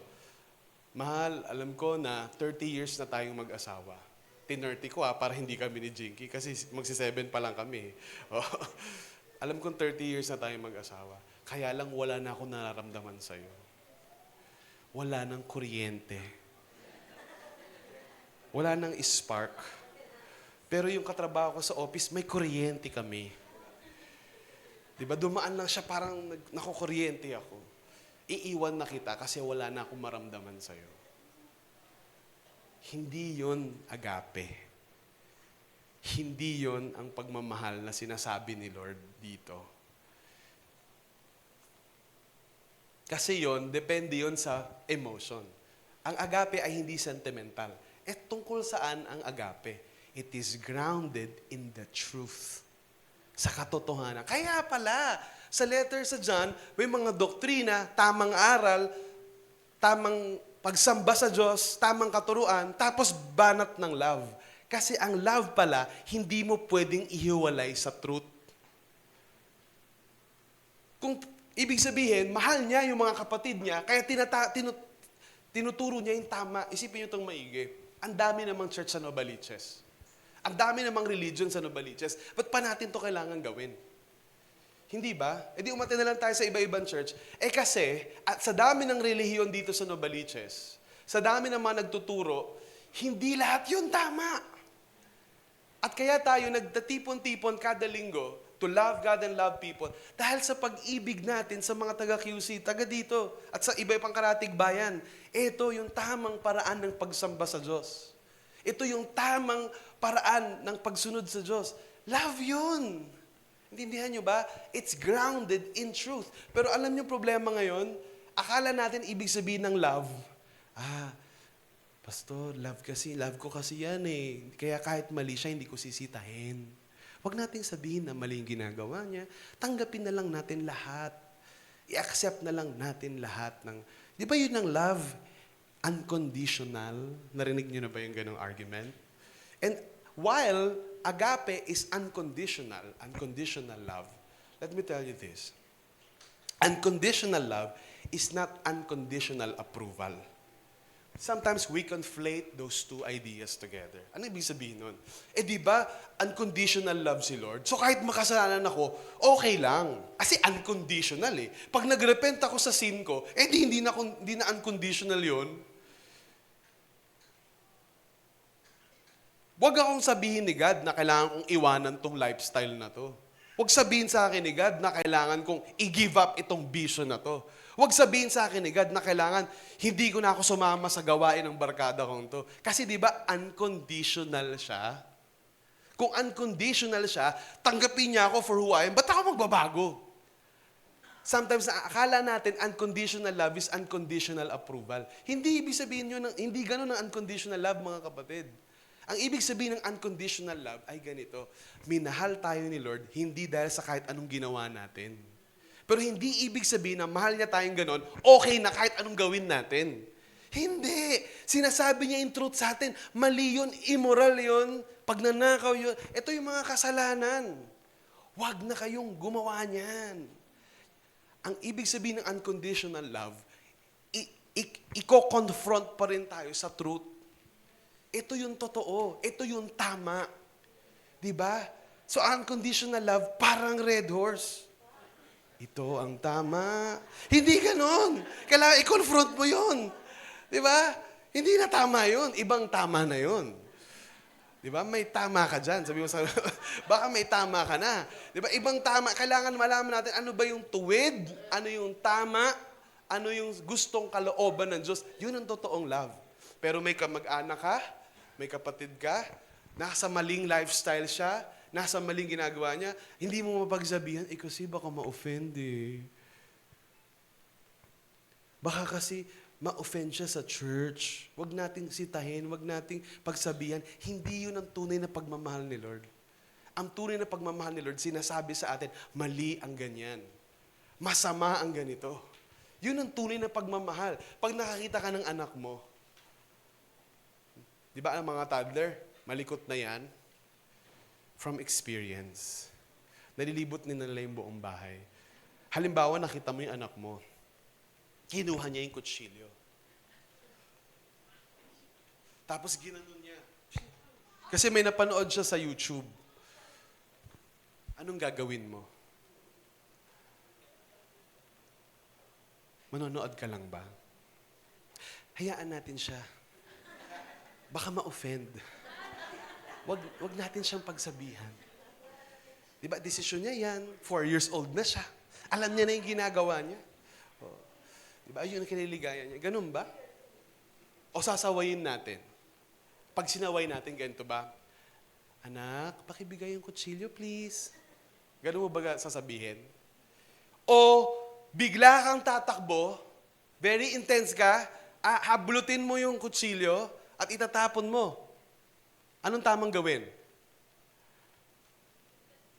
Mahal, alam ko na 30 years na tayong mag-asawa. Tinerty ko para hindi kami ni Jinky, kasi magsi-7 pa lang kami. Alam kong 30 years na tayong mag-asawa. Kaya lang wala na akong nararamdaman sa'yo. Wala nang kuryente. Wala nang spark. Pero yung katrabaho ko sa office, may kuryente kami. Diba, dumaan lang siya parang nakukuryente ako. Iiwan na kita kasi wala na akong maramdaman sa'yo. Hindi yon agape. Hindi yon ang pagmamahal na sinasabi ni Lord dito. Kasi yon, depende yon sa emotion. Ang agape ay hindi sentimental. Tungkol saan ang agape? It is grounded in the truth. Sa katotohanan. Kaya pala, sa letter sa John, may mga doktrina, tamang aral, tamang pagsamba sa Diyos, tamang katuruan, tapos banat ng love. Kasi ang love pala, hindi mo pwedeng ihiwalay sa truth. Kung ibig sabihin, mahal niya yung mga kapatid niya, kaya tinuturo niya yung tama. Isipin niyo itong maigi. Ang dami namang church sa Novaliches. Ang dami namang religion sa Novaliches. Ba't pa natin to kailangan gawin? Hindi ba? Di umatin na lang tayo sa iba-ibang church. Kasi, at sa dami ng relihiyon dito sa Novaliches, sa dami ng mga nagtuturo, hindi lahat yun tama. At kaya tayo nagtatipon-tipon kada linggo to love God and love people dahil sa pag-ibig natin sa mga taga-QC, taga dito, at sa iba pang karatig bayan. Ito yung tamang paraan ng pagsamba sa Diyos. Ito yung tamang paraan ng pagsunod sa Diyos. Love yun. Intindihan nyo ba? It's grounded in truth. Pero alam nyo problema ngayon? Akala natin ibig sabihin ng love, Pastor, love ko kasi yan eh. Kaya kahit mali siya, hindi ko sisitahin. Huwag nating sabihin na mali yung ginagawa niya. Tanggapin na lang natin lahat. I-accept na lang natin lahat ng... Di ba yun ang love? Unconditional. Narinig niyo na ba yung ganong argument? And while agape is unconditional love, let me tell you this. Unconditional love is not unconditional approval. Sometimes we conflate those two ideas together. Ano ibig sabihin nun? Di ba, unconditional love si Lord? So kahit makasalanan ako, okay lang. Kasi unconditional eh. Pag nagrepent ako sa sin ko, hindi na unconditional yun. Huwag akong sabihin ni God na kailangan kong iwanan tong lifestyle na to. Huwag sabihin sa akin ni God na kailangan kong i-give up itong vision na to. Huwag sabihin sa akin ni God na kailangan hindi ko na ako sumama sa gawain ng barkada kong to. Kasi di ba unconditional siya? Kung unconditional siya, tanggapin niya ako for who I am, ba't ako magbabago? Sometimes akala natin unconditional love is unconditional approval. Hindi ibig sabihin yun, hindi ganun ang unconditional love, mga kapatid. Ang ibig sabihin ng unconditional love ay ganito, minahal tayo ni Lord, hindi dahil sa kahit anong ginawa natin. Pero hindi ibig sabihin na mahal niya tayong ganon, okay na kahit anong gawin natin. Hindi. Sinasabi niya yung truth sa atin, mali yun, immoral yun, pagnanakaw yun. Ito yung mga kasalanan. Huwag na kayong gumawa niyan. Ang ibig sabihin ng unconditional love, i-confront pa rin tayo sa truth. Ito yung totoo. Ito yung tama. Diba? So, unconditional love, parang red horse. Ito ang tama. Hindi ganon. Kailangan i-confront mo yun. Diba? Hindi na tama yun. Ibang tama na yun. Diba? May tama ka dyan. Sabi mo sa baka may tama ka na. Diba? Ibang tama. Kailangan malaman natin ano ba yung tuwid, ano yung tama, ano yung gustong kalooban ng Diyos. Yun ang totoong love. Pero may kamag-anak ka, may kapatid ka, nasa maling lifestyle siya, nasa maling ginagawa niya, hindi mo mapagsabihan, kasi baka ma-offend eh. Baka kasi ma-offend siya sa church. Huwag nating sitahin, huwag nating pagsabihan. Hindi yun ang tunay na pagmamahal ni Lord. Ang tunay na pagmamahal ni Lord, sinasabi sa atin, mali ang ganyan. Masama ang ganito. Yun ang tunay na pagmamahal. Pag nakakita ka ng anak mo, di ba ang mga toddler, malikot na yan? From experience. Nalilibot nila yung buong bahay. Halimbawa, nakita mo yung anak mo. Kinuha niya yung kutsilyo. Tapos ginanon niya. Kasi may napanood siya sa YouTube. Anong gagawin mo? Manonood ka lang ba? Hayaan natin siya. Baka ma-offend. Wag natin siyang pagsabihan. Diba, desisyon niya yan. 4 years old na siya. Alam niya na yung ginagawa niya. O, diba, yun ang kiniligayan niya. Ganun ba? O sasawayin natin? Pag sinaway natin, ganito ba? Anak, pakibigay yung kutsilyo, please. Ganun mo ba sasabihin? O bigla kang tatakbo, very intense ka, hablutin mo yung kutsilyo at itatapon mo. Anong tamang gawin?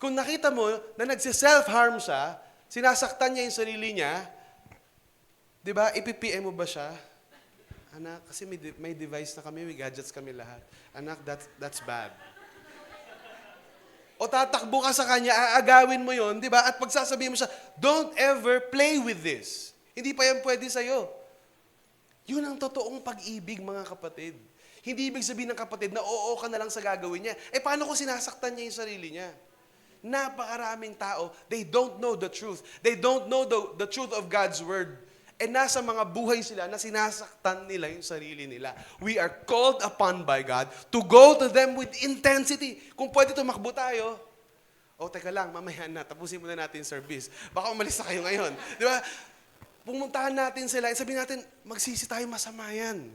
Kung nakita mo na nagsi-self-harm siya, sinasaktan niya yung sarili niya, di ba, ipipm mo ba siya? Anak, kasi may device na kami, may gadgets kami lahat. Anak, that's bad. O tatakbo ka sa kanya, aagawin mo yon, di ba? At pagsasabihin mo siya, don't ever play with this. Hindi pa yan pwede sa'yo. Yun ang totoong pag-ibig, mga kapatid. Hindi ibig sabihin ng kapatid na oo ka na lang sa gagawin niya. Paano kung sinasaktan niya yung sarili niya? Napakaraming tao, they don't know the truth. They don't know the truth of God's Word. Nasa mga buhay sila na sinasaktan nila yung sarili nila. We are called upon by God to go to them with intensity. Kung pwede tumakbo tayo, teka lang, mamaya na, tapusin muna natin yung service. Baka umalis na kayo ngayon. Di ba? Pumuntahan natin sila, sabihin natin, magsisi tayo, masama yan.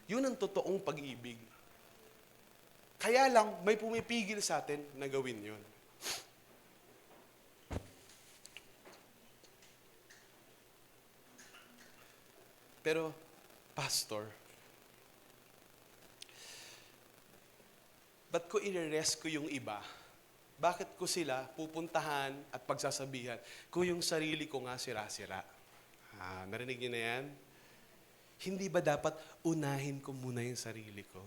Yun ang totoong pag-ibig. Kaya lang, may pumipigil sa atin na gawin yun. Pero, Pastor, ba't ko i-rescue yung iba? Bakit ko sila pupuntahan at pagsasabihan kung yung sarili ko nga sira-sira? Narinig niyo na yan? Hindi ba dapat unahin ko muna yung sarili ko?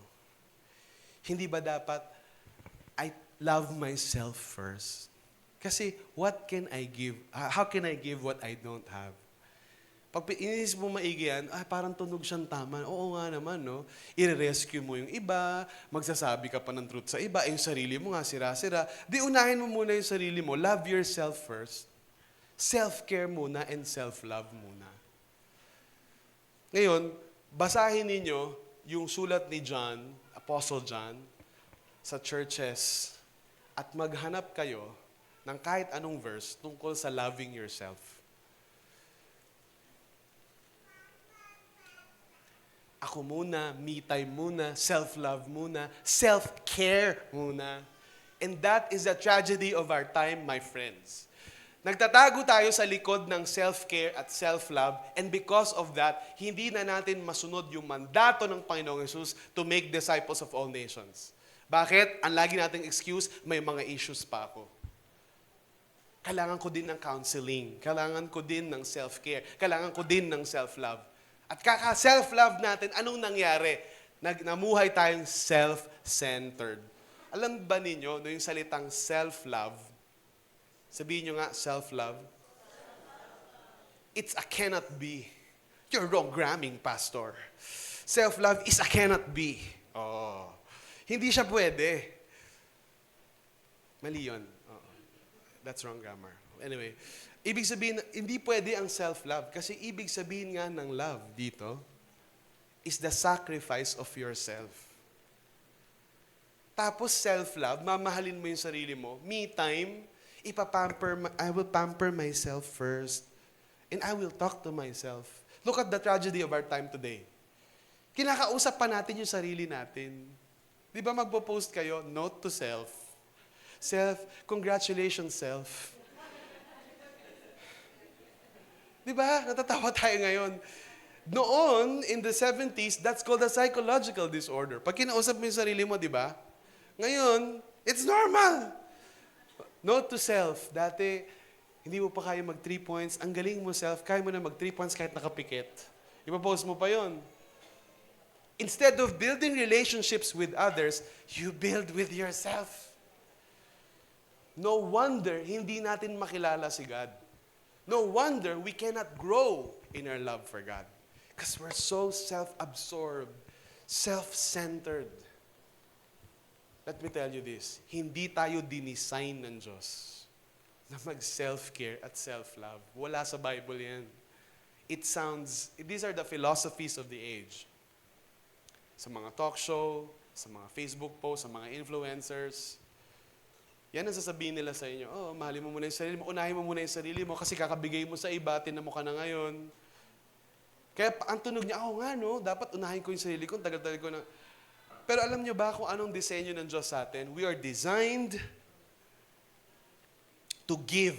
Hindi ba dapat I love myself first? Kasi what can I give? How can I give what I don't have? Pag inisip mo maigi yan, parang tunog siyang tama. Oo nga naman, no? I-rescue mo yung iba, magsasabi ka pa ng truth sa iba, yung sarili mo nga sira-sira. Di unahin mo muna yung sarili mo. Love yourself first. Self-care muna and self-love muna. Ngayon, basahin ninyo yung sulat ni John, Apostle John, sa churches at maghanap kayo ng kahit anong verse tungkol sa loving yourself. Ako muna, me time muna, self-love muna, self-care muna. And that is the tragedy of our time, my friends. Nagtatago tayo sa likod ng self-care at self-love, and because of that, hindi na natin masunod yung mandato ng Panginoong Yesus to make disciples of all nations. Bakit? Ang lagi nating excuse, may mga issues pa ako. Kailangan ko din ng counseling. Kailangan ko din ng self-care. Kailangan ko din ng self-love. At kaka-self-love natin, anong nangyari? Namuhay tayong self-centered. Alam ba ninyo, no, yung salitang self-love, sabihin nyo nga, self-love, it's a cannot be. You're wrong gramming, Pastor. Self-love is a cannot be. Oh. Hindi siya pwede. Mali yun. Oh. That's wrong grammar. Anyway, ibig sabihin, hindi pwede ang self-love. Kasi ibig sabihin nga ng love dito is the sacrifice of yourself. Tapos self-love, mamahalin mo yung sarili mo. Me time, I will pamper myself first. And I will talk to myself. Look at the tragedy of our time today. Kinakausap pa natin yung sarili natin. Di ba magpo-post kayo, note to self. Self, congratulations self. Di ba? Natatawa tayo ngayon. Noon, in the 70s, that's called a psychological disorder. Pag kinausap mo yung sarili mo, di ba? Ngayon, it's normal. Note to self. Dati, hindi mo pa kaya mag 3 points. Ang galing mo self, kaya mo na mag 3 points kahit nakapikit. Ipapost mo pa yon. Instead of building relationships with others, you build with yourself. No wonder hindi natin makilala si God. No wonder we cannot grow in our love for God. Because we're so self-absorbed, self-centered. Let me tell you this, hindi tayo dinisign ng Diyos na mag-self-care at self-love. Wala sa Bible yan. These are the philosophies of the age. Sa mga talk show, sa mga Facebook posts, sa mga influencers, yan ang sasabihin nila sa inyo, mahalin mo muna yung sarili mo, unahin mo muna yung sarili mo kasi kakabigay mo sa iba, tinan mo ka na ngayon. Kaya ang tunog niya, nga no, dapat unahin ko yung sarili ko, tagal-tagal ko na. Pero alam niyo ba kung anong disenyo ng Diyos sa atin? We are designed to give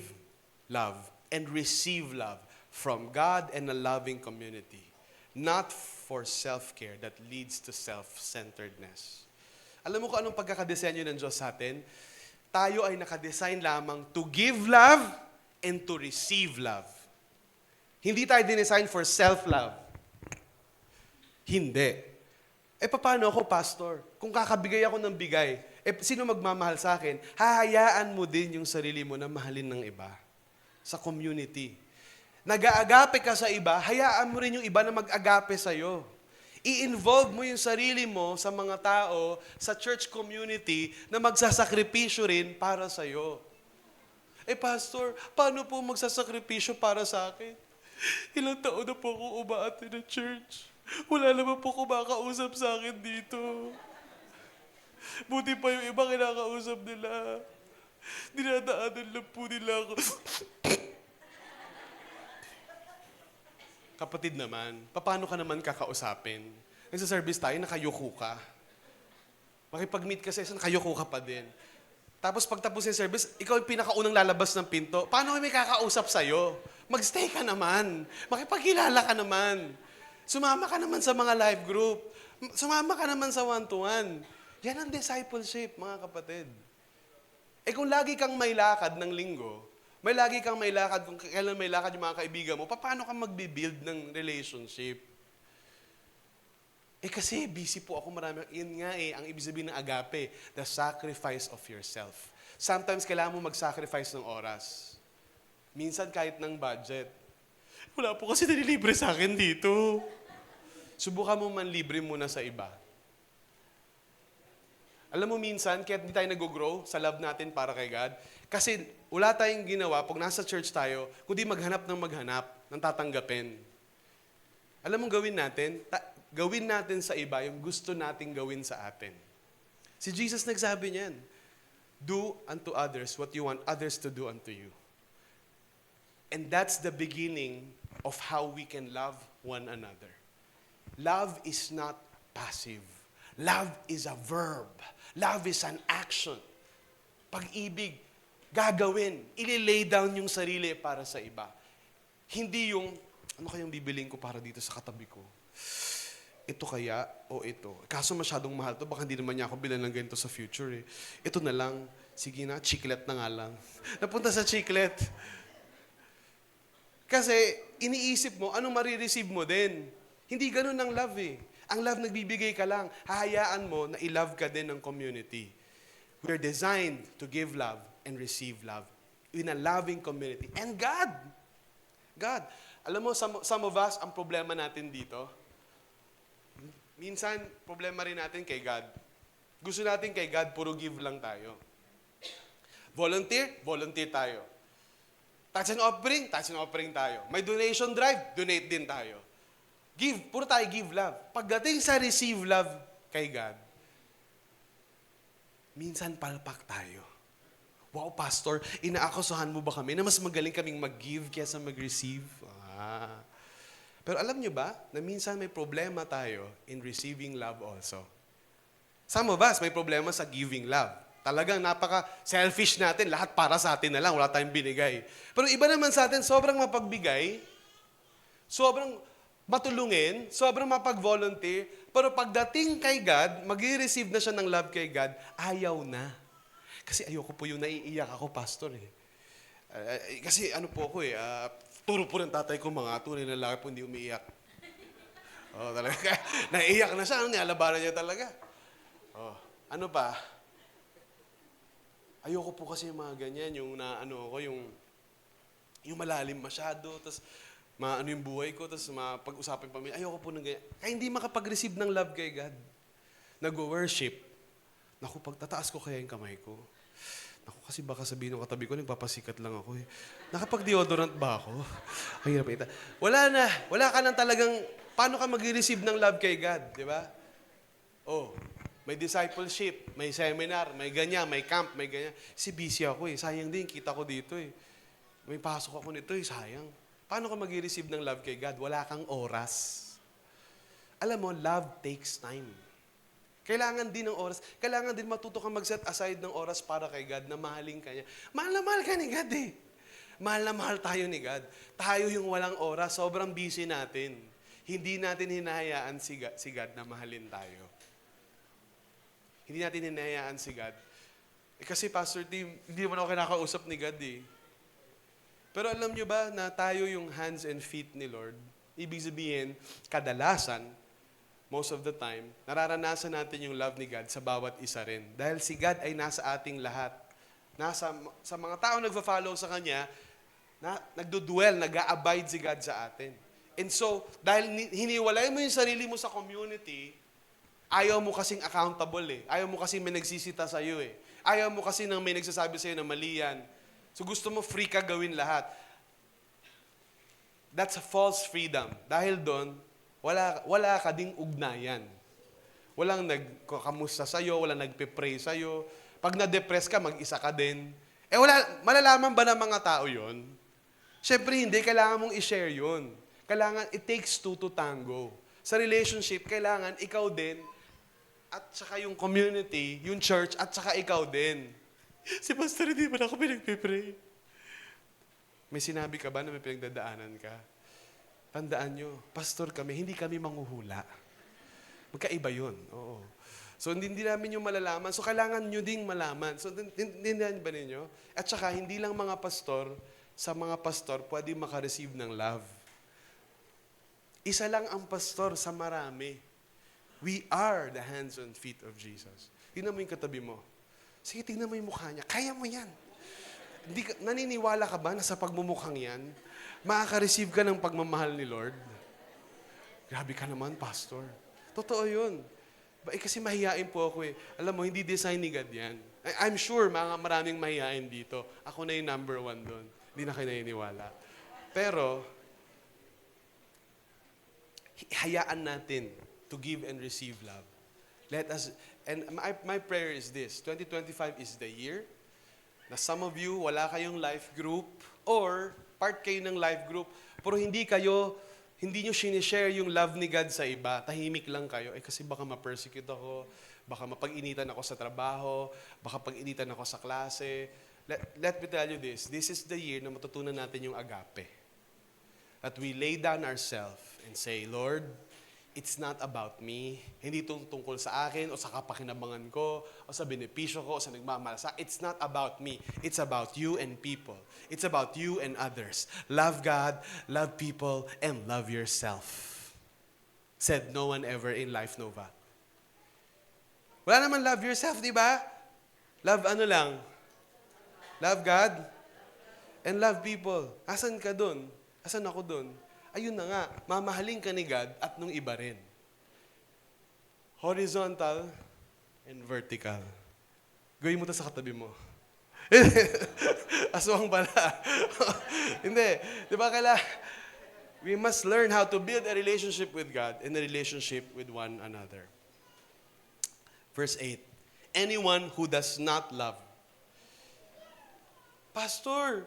love and receive love from God and a loving community. Not for self-care that leads to self-centeredness. Alam mo kung anong pagkakadesenyo ng Diyos sa atin? Tayo ay nakadesign lamang to give love and to receive love. Hindi tayo dinesign for self-love. Hindi. Paano ako, pastor? Kung kakabigay ako ng bigay, sino magmamahal sa akin? Hahayaan mo din yung sarili mo na mahalin ng iba sa community. Nag-aagape ka sa iba, hayaan mo rin yung iba na mag-agape sa'yo. I-involve mo yung sarili mo sa mga tao, sa church community, na magsasakripisyo rin para sa'yo. Pastor, paano po magsasakripisyo para sa akin? Ilang taon na po ako umaate ng church. Wala naman po kumakausap sa akin dito. Buti pa yung iba kinakausap nila. Dinadaanan lang po nila ako. Kapatid naman, paano ka naman kakausapin? Nagsa-service tayo, nakayuko ka. Makipag-meet ka sa isa, nakayuko ka pa din. Tapos pagtapos yung service, ikaw yung pinakaunang lalabas ng pinto. Paano may kakausap sa'yo? Mag-stay ka naman. Makipagkilala ka naman. Sumama ka naman sa mga live group. Sumama ka naman sa one-to-one. Yan ang discipleship, mga kapatid. Kung lagi kang may lakad ng linggo, may lagi kang may lakad, kung kailan may lakad yung mga kaibigan mo, paano ka magbibuild ng relationship? Kasi busy po ako marami. Yun nga ang ibig sabihin ng agape, the sacrifice of yourself. Sometimes kailangan mo mag-sacrifice ng oras. Minsan kahit ng budget. Wala po kasi nililibre sa akin dito. Subukan mo man libre muna sa iba. Alam mo minsan, kaya hindi tayo nag-grow sa love natin para kay God, kasi wala tayong ginawa pag nasa church tayo, kundi maghanap ng tatanggapin. Alam mo gawin natin sa iba yung gusto nating gawin sa atin. Si Jesus nagsabi niyan, do unto others what you want others to do unto you. And that's the beginning of how we can love one another. Love is not passive. Love is a verb. Love is an action. pag-ibig, gagawin, ililay down yung sarili para sa iba. Hindi yung, ano kayang bibiling ko para dito sa katabi ko? Ito kaya o ito? Kaso masyadong mahal to, baka hindi naman niya ako bilan ng ganito sa future eh. Ito na lang, sige na, chiclet na nga lang. Napunta sa chiclet. Kasi iniisip mo, anong marireceive mo din? Hindi ganun ang love eh. Ang love nagbibigay ka lang. Hahayaan mo na i-love ka din ng community. We're designed to give love and receive love in a loving community. And God, alam mo, some of us, ang problema natin dito, minsan, problema rin natin kay God. Gusto natin kay God, puro give lang tayo. Volunteer tayo. Tithes and offering tayo. May donation drive, donate din tayo. Give, puro tayo give love. Pagdating sa receive love kay God, minsan palpak tayo. Wow, Pastor, inaakusahan mo ba kami na mas magaling kaming mag-give kaysa mag-receive? Pero alam nyo ba na minsan may problema tayo in receiving love also? Some of us may problema sa giving love. Talagang napaka-selfish natin. Lahat para sa atin na lang. Wala tayong binigay. Pero iba naman sa atin, sobrang mapagbigay, sobrang matulungin, sobrang mapag-volunteer, pero pagdating kay God, mag-receive na siya ng love kay God, ayaw na. Kasi ayoko po yung naiiyak ako, pastor eh. Kasi ano po ako eh, turo po ng tatay ko, mga tunay na lalaki po hindi umiiyak. Oh, talaga. Naiiyak na siya, nialabanan niya talaga. Oh, ano pa? Ayoko po kasi yung mga ganyan, yung yung malalim masyado, tapos maano yung buhay ko, tapos mapag-usapan pa pamilya. Ayoko po ng ganyan. Kaya hindi makapag-receive ng love kay God. Nag-worship. Naku, pagtataas ko kaya yung kamay ko. Naku, kasi baka sabihin ng katabi ko, nagpapasikat lang ako eh. Nakapag-deodorant ba ako? Ay, napita. Wala na. Wala ka nang talagang, paano ka mag-receive ng love kay God, di ba? Oh, may discipleship, may seminar, may ganyan, may camp, may ganyan. Si busy ako eh. Sayang din, kita ko dito eh. May pasok ako nito eh, sayang. Paano ka mag-receive ng love kay God? Wala kang oras. Alam mo, love takes time. Kailangan din ng oras. Kailangan din matuto kang mag-set aside ng oras para kay God na mahalin ka niya. Mahal na mahal ka ni God eh. Mahal na mahal tayo ni God. Tayo yung walang oras, sobrang busy natin. Hindi natin hinahayaan si God na mahalin tayo. Hindi natin hinahayaan si God. Kasi Pastor Tim, hindi mo na ako kinakausap ni God eh. Pero alam nyo ba na tayo yung hands and feet ni Lord? Ibig sabihin, kadalasan, most of the time, nararanasan natin yung love ni God sa bawat isa rin. Dahil si God ay nasa ating lahat. Sa mga tao nagfa-follow sa Kanya, nagdo-dwell, nag-a-abide si God sa atin. And so, dahil hiniwalay mo yung sarili mo sa community, ayaw mo kasing accountable eh. Ayaw mo kasing may nagsisita sa iyo eh. Ayaw mo kasi nang may nagsasabi sa iyo na mali yan. So gusto mo free ka gawin lahat. That's a false freedom. Dahil doon, wala ka ding ugnayan. Walang nagkamusta sa'yo, walang nagpe-pray sa'yo. Pag na-depress ka, mag-isa ka din. Malalaman ba ng mga tao yon? Siyempre hindi, kailangan mong i-share yun. Kailangan, it takes two to tango. Sa relationship, kailangan ikaw din, at saka yung community, yung church, at saka ikaw din. Si Pastor, hindi ba na ako pinagpipray? May sinabi ka ba na may pinagdadaanan ka? Tandaan nyo, pastor kami, hindi kami manghuhula. Magkaiba yun. Oo. So, hindi namin yung malalaman. So, kailangan nyo ding malaman. So, tindihan ba ninyo? At saka, hindi lang mga pastor, sa mga pastor, pwede makareceive ng love. Isa lang ang pastor sa marami. We are the hands and feet of Jesus. Tingnan mo yung katabi mo. Sige, tingnan mo yung mukha niya. Kaya mo yan. Naniniwala ka ba na sa pagmumukhang yan, makaka-receive ka ng pagmamahal ni Lord? Grabe ka naman, pastor. Totoo yun. Kasi mahihain po ako eh. Alam mo, hindi design ni God yan. I'm sure maraming mahihain dito. Ako na yung number 1 doon. Hindi na kayo naniniwala. Pero, hayaan natin to give and receive love. Let us, and my prayer is this, 2025 is the year na some of you, wala kayong life group or part kayo ng life group, pero hindi nyo sinishare yung love ni God sa iba. Tahimik lang kayo. Kasi baka ma-persecute ako, Baka mapag-initan ako sa trabaho, baka pag-initan ako sa klase. Let me tell you this is the year na matutunan natin yung agape. That we lay down ourselves and say, Lord, it's not about me. Hindi ito tungkol sa akin o sa kapakinabangan ko o sa benepisyo ko o sa nagmamalasa. It's not about me. It's about you and people. It's about you and others. Love God, love people, and love yourself. Said no one ever in Life Nova. Wala naman love yourself, di ba? Love ano lang? Love God and love people. Asan ka dun? Asan ako dun? Ayun na nga, mamahalin ka ni God at nung iba rin. Horizontal and vertical. Gawin mo to sa katabi mo. Aswang pala. Hindi. Di ba we must learn how to build a relationship with God and a relationship with one another. Verse 8. Anyone who does not love. Pastor,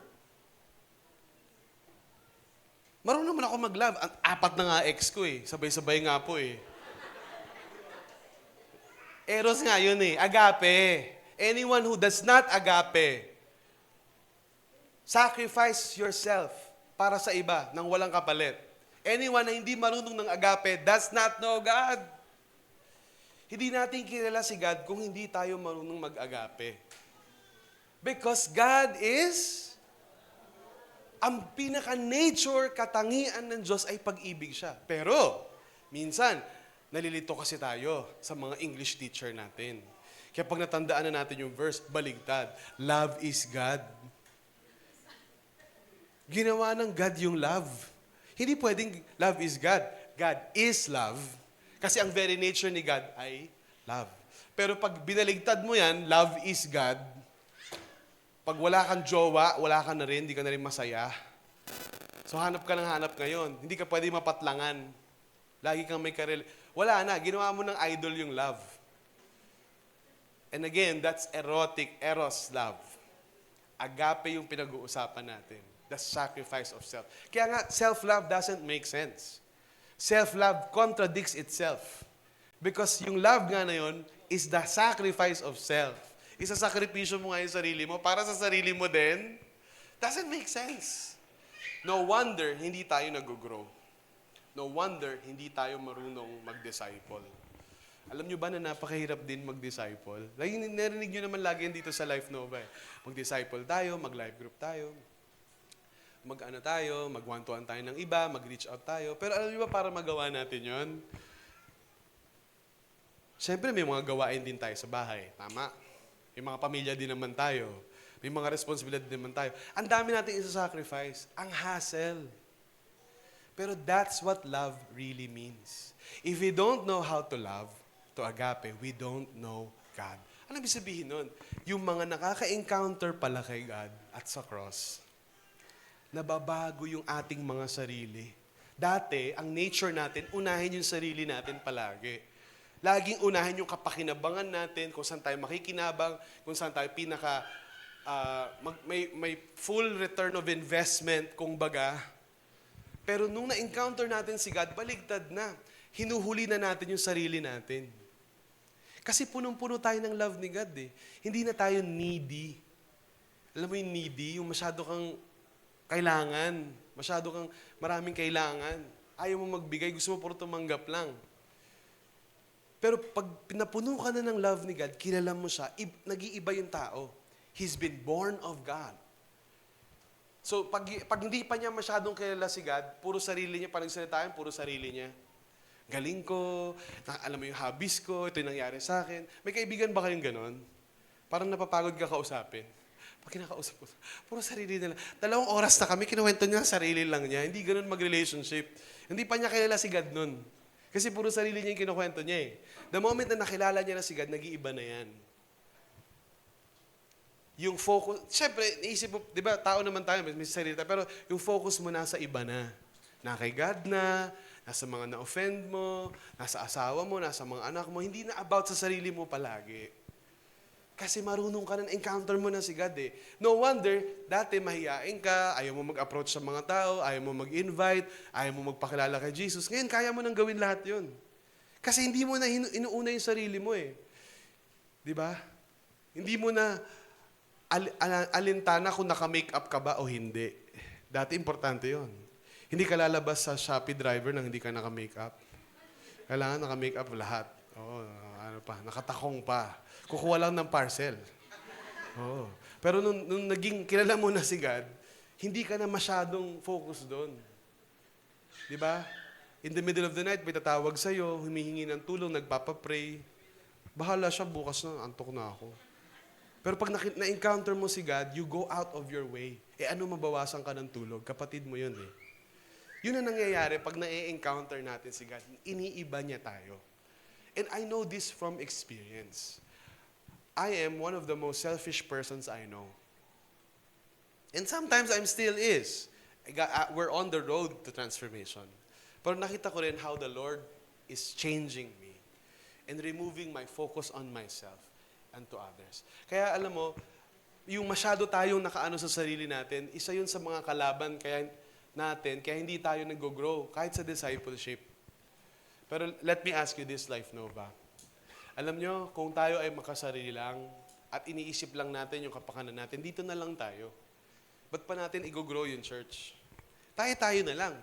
marunong naman ako mag-love. Apat na nga ex ko eh. Sabay-sabay nga po eh. Eros nga yun eh. Agape. Anyone who does not agape. Sacrifice yourself para sa iba nang walang kapalit. Anyone na hindi marunong ng agape does not know God. Hindi natin kilala si God kung hindi tayo marunong mag-agape. Because God is, ang pinaka-nature, katangian ng Diyos ay pag-ibig siya. Pero, minsan, nalilito kasi tayo sa mga English teacher natin. Kaya pag natandaan na natin yung verse, baligtad. Love is God. Ginawa ng God yung love. Hindi pwedeng love is God. God is love. Kasi ang very nature ni God ay love. Pero pag binaligtad mo yan, love is God. Pag wala kang jowa, wala ka na rin, hindi ka na rin masaya. So hanap ka ng hanap ngayon. Hindi ka pwede mapatlangan. Lagi kang may wala na, ginawa mo ng idol yung love. And again, that's erotic, eros love. Agape yung pinag-uusapan natin. The sacrifice of self. Kaya nga, self-love doesn't make sense. Self-love contradicts itself. Because yung love nga na yun is the sacrifice of self. Isasakripisyo mo nga yung sarili mo para sa sarili mo din. Doesn't make sense. No wonder hindi tayo nag-grow. No wonder hindi tayo marunong mag-disciple. Alam nyo ba na napakahirap din mag-disciple? Narinig nyo naman lagi dito sa Life Nova. Mag-disciple tayo, mag-life group tayo. Mag-ano tayo, mag-one-to-one tayo ng iba, mag-reach out tayo. Pero alam nyo ba para magawa natin yon? Siyempre may mga gawain din tayo sa bahay. Tama? May mga pamilya din naman tayo. May mga responsibilidad din naman tayo. Ang dami nating isa-sacrifice. Ang hassle. Pero that's what love really means. If we don't know how to love, to agape, we don't know God. Ano ibig sabihin nun? Yung mga nakaka-encounter pala kay God at sa cross, nababago yung ating mga sarili. Dati, ang nature natin, unahin yung sarili natin palagi. Laging unahin yung kapakinabangan natin, kung saan tayo makikinabang, kung saan tayo may full return of investment, kung baga. Pero nung na-encounter natin si God, baligtad na. Hinuhuli na natin yung sarili natin. Kasi punong-puno tayo ng love ni God eh. Hindi na tayo needy. Alam mo yung needy? Yung masyado kang kailangan. Masyado kang maraming kailangan. Ayaw mo magbigay, gusto mo puro tumanggap lang. Pero pag pinapuno ka na ng love ni God, kilala mo siya, nag-iiba yung tao. He's been born of God. So, pag hindi pa niya masyadong kilala si God, puro sarili niya, parang salitaan, puro sarili niya. Galing ko, alam mo yung hobbies ko, ito yung nangyari sa akin. May kaibigan ba kayong ganon? Parang napapagod ka kausapin. Pag kinakausap ko, puro sarili nila. 2 oras na kami, kinuwento niya sarili lang niya. Hindi ganon mag-relationship. Hindi pa niya kilala si God nun. Kasi puro sarili niya yung kinukwento niya eh. The moment na nakilala niya na si God, nag-iiba na yan. Yung focus, syempre, naisip mo, di ba, tao naman tayo, may sarili tayo, pero yung focus mo nasa iba na. Na kay God na, nasa mga na-offend mo, nasa asawa mo, nasa mga anak mo, hindi na about sa sarili mo palagi. Kasi marunong ka na, encounter mo na si God eh. No wonder, dati mahiyain ka, ayaw mo mag-approach sa mga tao, ayaw mo mag-invite, ayaw mo magpakilala kay Jesus. Ngayon, kaya mo nang gawin lahat yun. Kasi hindi mo na inuuna yung sarili mo eh. Di ba? Hindi mo na alintana kung naka-makeup ka ba o hindi. Dati importante yon. Hindi ka lalabas sa Shopee driver nang hindi ka naka-makeup. Kailangan naka-makeup lahat. Oo, ano pa, nakatakong pa. Kukuha lang ng parcel. Oo. Pero nung naging kilala mo na si God, hindi ka na masyadong focus doon. Di ba? In the middle of the night, may tatawag sa'yo, humihingi ng tulong, nagpapapray. Bahala siya, bukas na, antok na ako. Pero pag na-encounter mo si God, you go out of your way. Ano mabawasan ka ng tulog? Kapatid mo yun eh. Yun ang nangyayari pag na-encounter natin si God. Iniiba niya tayo. And I know this from experience. I am one of the most selfish persons I know. And sometimes I'm still is. We're on the road to transformation. Pero nakita ko rin how the Lord is changing me and removing my focus on myself and to others. Kaya alam mo, yung masyado tayong nakaano sa sarili natin, isa yun sa mga kalaban kaya hindi tayo nag-grow kahit sa discipleship. Pero let me ask you this, Life Nova. Alam nyo, kung tayo ay makasarili lang at iniisip lang natin yung kapakanan natin, dito na lang tayo. Ba't pa natin i-grow yung church? Tayo na lang.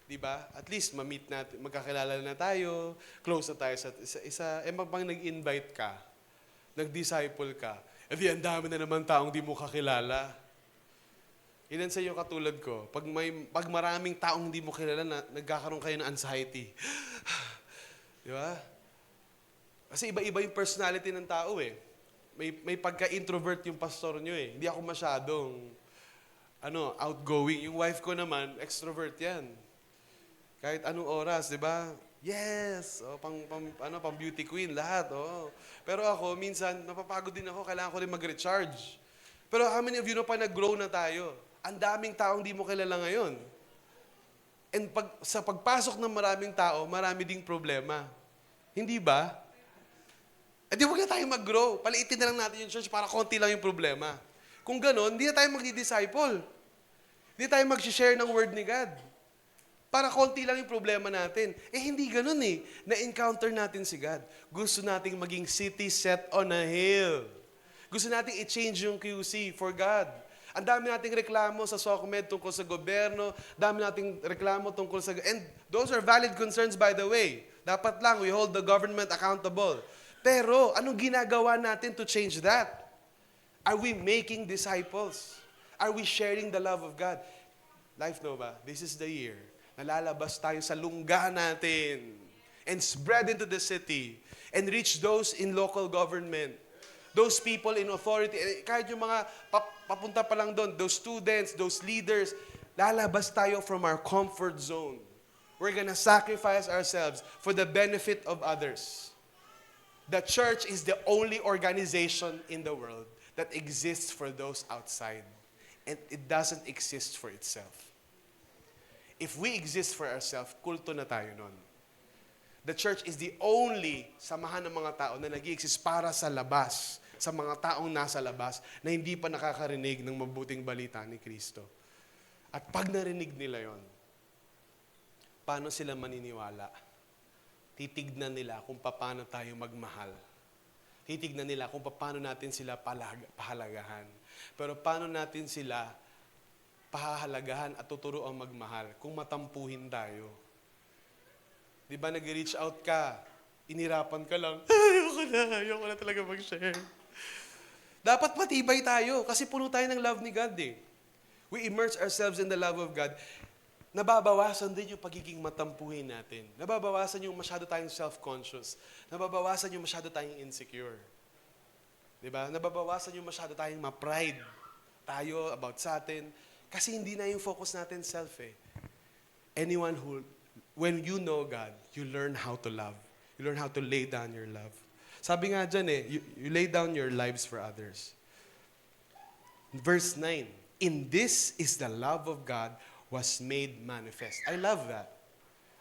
Diba? At least, ma-meet natin, magkakilala na tayo, close na tayo sa isa. Pag nag-invite ka, nag-disciple ka, ang dami na naman taong di mo kakilala. Ilan sa iyo katulad ko, pag maraming taong di mo kilala, nagkakaroon kayo ng anxiety. Diba? Kasi iba-iba yung personality ng tao eh. May pagka-introvert yung pastor nyo eh. Hindi ako masyadong outgoing. Yung wife ko naman, extrovert yan. Kahit anong oras, di ba? Yes! Pang beauty queen, lahat. Oh. Pero ako, minsan, napapagod din ako. Kailangan ko rin mag-recharge. Pero how many of you pa nag-grow na tayo? Ang daming taong di mo kilala ngayon. And sa pagpasok ng maraming tao, marami ding problema. Hindi ba? Di huwag na tayo mag-grow. Paliitin na lang natin yung church para konti lang yung problema. Kung ganon, hindi na tayo magdi-disciple. Hindi tayo mag-share ng word ni God. Para konti lang yung problema natin. Hindi ganun eh. Na-encounter natin si God. Gusto nating maging city set on a hill. Gusto nating i-change yung QC for God. Ang dami nating reklamo sa SOCMED tungkol sa gobyerno. Dami nating reklamo tungkol sa... And those are valid concerns, by the way. Dapat lang, we hold the government accountable. Pero, anong ginagawa natin to change that? Are we making disciples? Are we sharing the love of God? Life Nova, this is the year na lalabas tayo sa lungga natin and spread into the city and reach those in local government, those people in authority, kahit yung mga papunta pa lang doon, those students, those leaders, lalabas tayo from our comfort zone. We're gonna sacrifice ourselves for the benefit of others. The church is the only organization in the world that exists for those outside. And it doesn't exist for itself. If we exist for ourselves, kulto na tayo nun. The church is the only samahan ng mga tao na nag-i-exist para sa labas, sa mga taong nasa labas na hindi pa nakakarinig ng mabuting balita ni Kristo. At pag narinig nila yon, paano sila maniniwala? Titignan nila kung paano tayo magmahal. Titignan nila kung paano natin sila pahalagahan. Pero paano natin sila pahahalagahan at tuturuan magmahal kung matampuhin tayo. Di ba nag-reach out ka, inirapan ka lang, ayoko na talaga mag-share. Dapat matibay tayo kasi puno tayo ng love ni God eh. We immerse ourselves in the love of God. Nababawasan din yung pagiging matampuhin natin. Nababawasan yung masyado tayong self-conscious. Nababawasan yung masyado tayong insecure. Diba? Nababawasan yung masyado tayong ma-pride tayo about sa atin. Kasi hindi na yung focus natin self eh. When you know God, you learn how to love. You learn how to lay down your love. Sabi nga dyan eh, you lay down your lives for others. Verse 9, in this is the love of God was made manifest. I love that.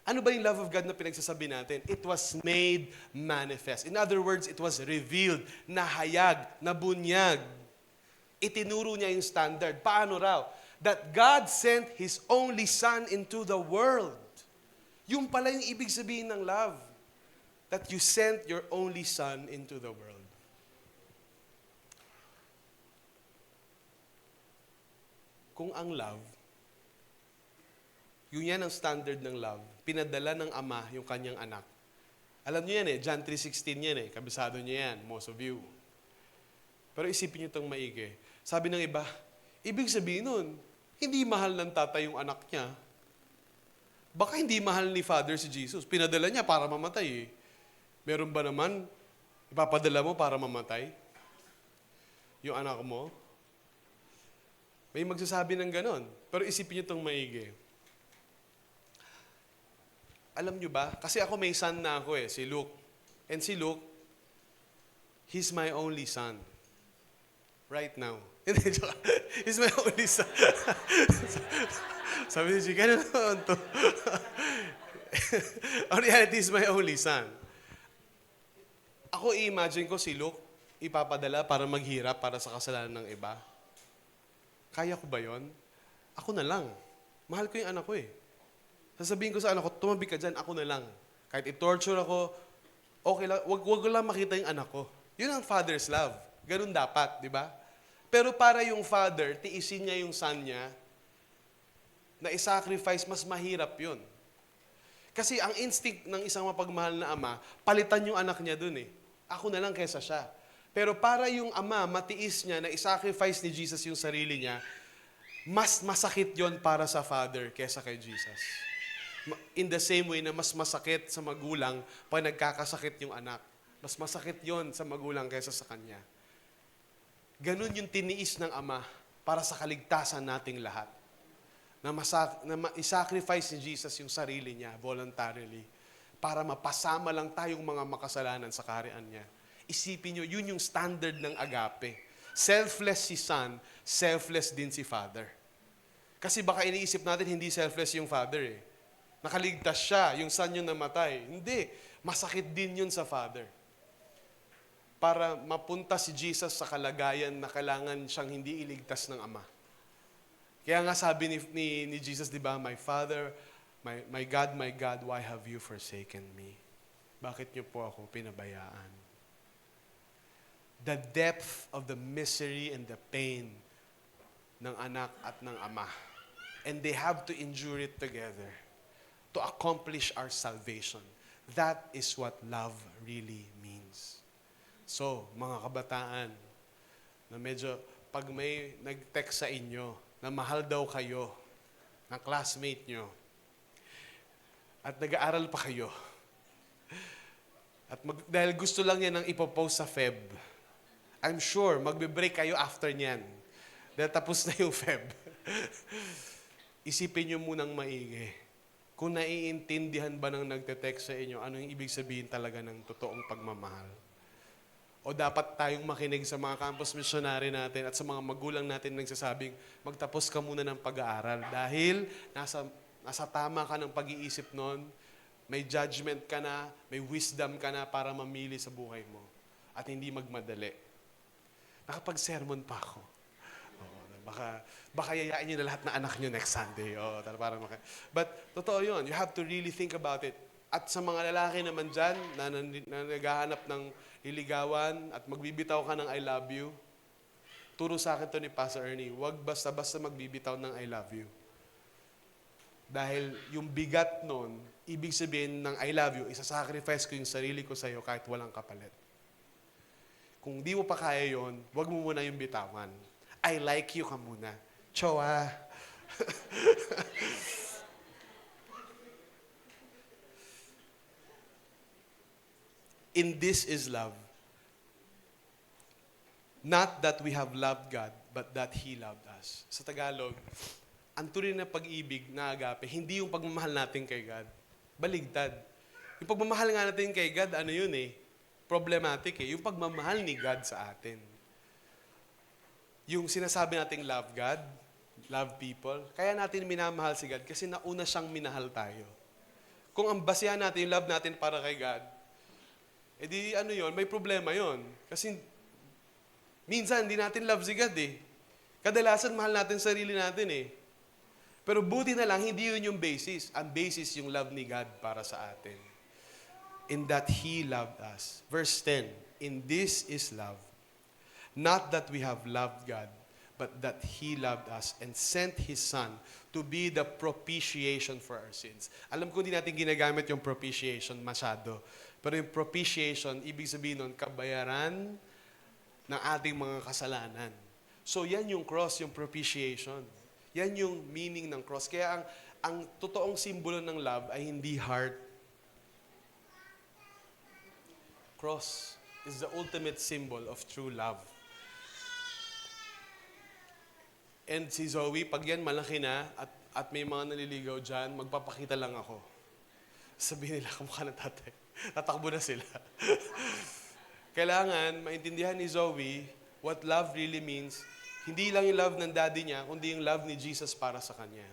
Ano ba yung love of God na pinagsasabi natin? It was made manifest. In other words, it was revealed, nahayag, nabunyag. Itinuro niya yung standard. Paano raw? That God sent His only Son into the world. Yung pala yung ibig sabihin ng love. That you sent your only Son into the world. kung ang love, yun yan ang standard ng love, pinadala ng Ama yung kanyang anak. Alam niyo yan John 3:16 yan kabisado niyo yan, most of you. Pero isipin niyo itong maigi. Sabi ng iba, ibig sabihin nun, hindi mahal ng tatay yung anak niya. Baka hindi mahal ni Father si Jesus. Pinadala niya para mamatay Meron ba naman, ipapadala mo para mamatay? Yung anak mo? May magsasabi ng ganon. Pero isipin niyo itong maigi. Alam niyo ba? Kasi ako may son na ako si Luke. And si Luke, he's my only son. Right now. Hindi, joke. He's my only son. Sabi ni Chika, ano naman to? On reality, he's my only son. Ako i-imagine ko si Luke, ipapadala para maghirap para sa kasalanan ng iba. Kaya ko ba yon? Ako na lang. Mahal ko yung anak ko Sasabihin ko sa anak ko, tumabi ka dyan, ako na lang. Kahit i-torture ako, okay lang, wag ko lang makita yung anak ko. Yun ang father's love. Ganun dapat, di ba? Pero para yung father, tiisin niya yung son niya, na i-sacrifice, mas mahirap yun. Kasi ang instinct ng isang mapagmahal na ama, palitan yung anak niya dun Ako na lang kesa siya. Pero para yung ama, matiis niya na i-sacrifice ni Jesus yung sarili niya, mas masakit yon para sa father kesa kay Jesus. In the same way na mas masakit sa magulang pag nagkakasakit yung anak. Mas masakit yon sa magulang kesa sa kanya. Ganun yung tiniis ng ama para sa kaligtasan nating lahat. Na i-sacrifice ni Jesus yung sarili niya voluntarily para mapasama lang tayong mga makasalanan sa kaharian niya. Isipin nyo, yun yung standard ng agape. Selfless si Son, selfless din si Father. Kasi baka iniisip natin hindi selfless yung Father Nakaligtas siya, yung Son yung namatay. Hindi, masakit din yun sa Father. Para mapunta si Jesus sa kalagayan na kailangan siyang hindi iligtas ng Ama. Kaya nga sabi ni Jesus, di ba, My Father, my God, why have you forsaken me? Bakit niyo po ako pinabayaan? The depth of the misery and the pain ng anak at ng ama. And they have to endure it together to accomplish our salvation. That is what love really means. So, mga kabataan, na medyo, pag may nag-text sa inyo, na mahal daw kayo, ng classmate nyo, at nag-aaral pa kayo, at dahil gusto lang yan ng ipopost sa Feb, I'm sure, magbe-break kayo after niyan. Dahil tapos na yung Feb. Isipin nyo munang maigi. Kung naiintindihan ba ng nagte-text sa inyo, ano yung ibig sabihin talaga ng totoong pagmamahal? O dapat tayong makinig sa mga campus missionary natin at sa mga magulang natin nagsasabing, magtapos ka muna ng pag-aaral dahil nasa tama ka ng pag-iisip nun, may judgment ka na, may wisdom ka na para mamili sa buhay mo at hindi magmadali. Nakapag-sermon pa ako. Baka yayain nyo na lahat na anak nyo next Sunday. But totoo yun. You have to really think about it. At sa mga lalaki naman dyan na naghahanap ng liligawan at magbibitaw ka ng I love you, turo sa akin to ni Pastor Ernie, huwag basta-basta magbibitaw ng I love you. Dahil yung bigat nun, ibig sabihin ng I love you, isasacrifice ko yung sarili ko sa'yo kahit walang kapalit. Kung di mo pa kaya yun, huwag mo muna yung bitawan. I like you ka muna. Chowa. In this is love. Not that we have loved God, but that He loved us. Sa Tagalog, ang tunay na pag-ibig na agape, hindi yung pagmamahal natin kay God. Baligtad. Yung pagmamahal nga natin kay God, ano yun problematic Yung pagmamahal ni God sa atin. Yung sinasabi nating love God, love people, kaya natin minamahal si God kasi nauna siyang minahal tayo. Kung ang basihan natin, yung love natin para kay God, edi may problema yon. Kasi minsan hindi natin love si God Kadalasan mahal natin sarili natin Pero buti na lang, hindi yun yung basis. Ang basis yung love ni God para sa atin. In that He loved us. Verse 10, in this is love. Not that we have loved God, but that He loved us and sent His Son to be the propitiation for our sins. Alam ko hindi natin ginagamit yung propitiation masyado. Pero yung propitiation, ibig sabihin nun, kabayaran ng ating mga kasalanan. So yan yung cross, yung propitiation. Yan yung meaning ng cross. Kaya ang totoong simbolo ng love ay hindi heart. Cross is the ultimate symbol of true love. And si Zoe, pag yan malaki na at may mga naliligaw dyan, magpapakita lang ako. Sabihin nila, kamukha ng tatay. Tatakbo na sila. Kailangan maintindihan ni Zoe what love really means. Hindi lang yung love ng daddy niya, kundi yung love ni Jesus para sa kanya.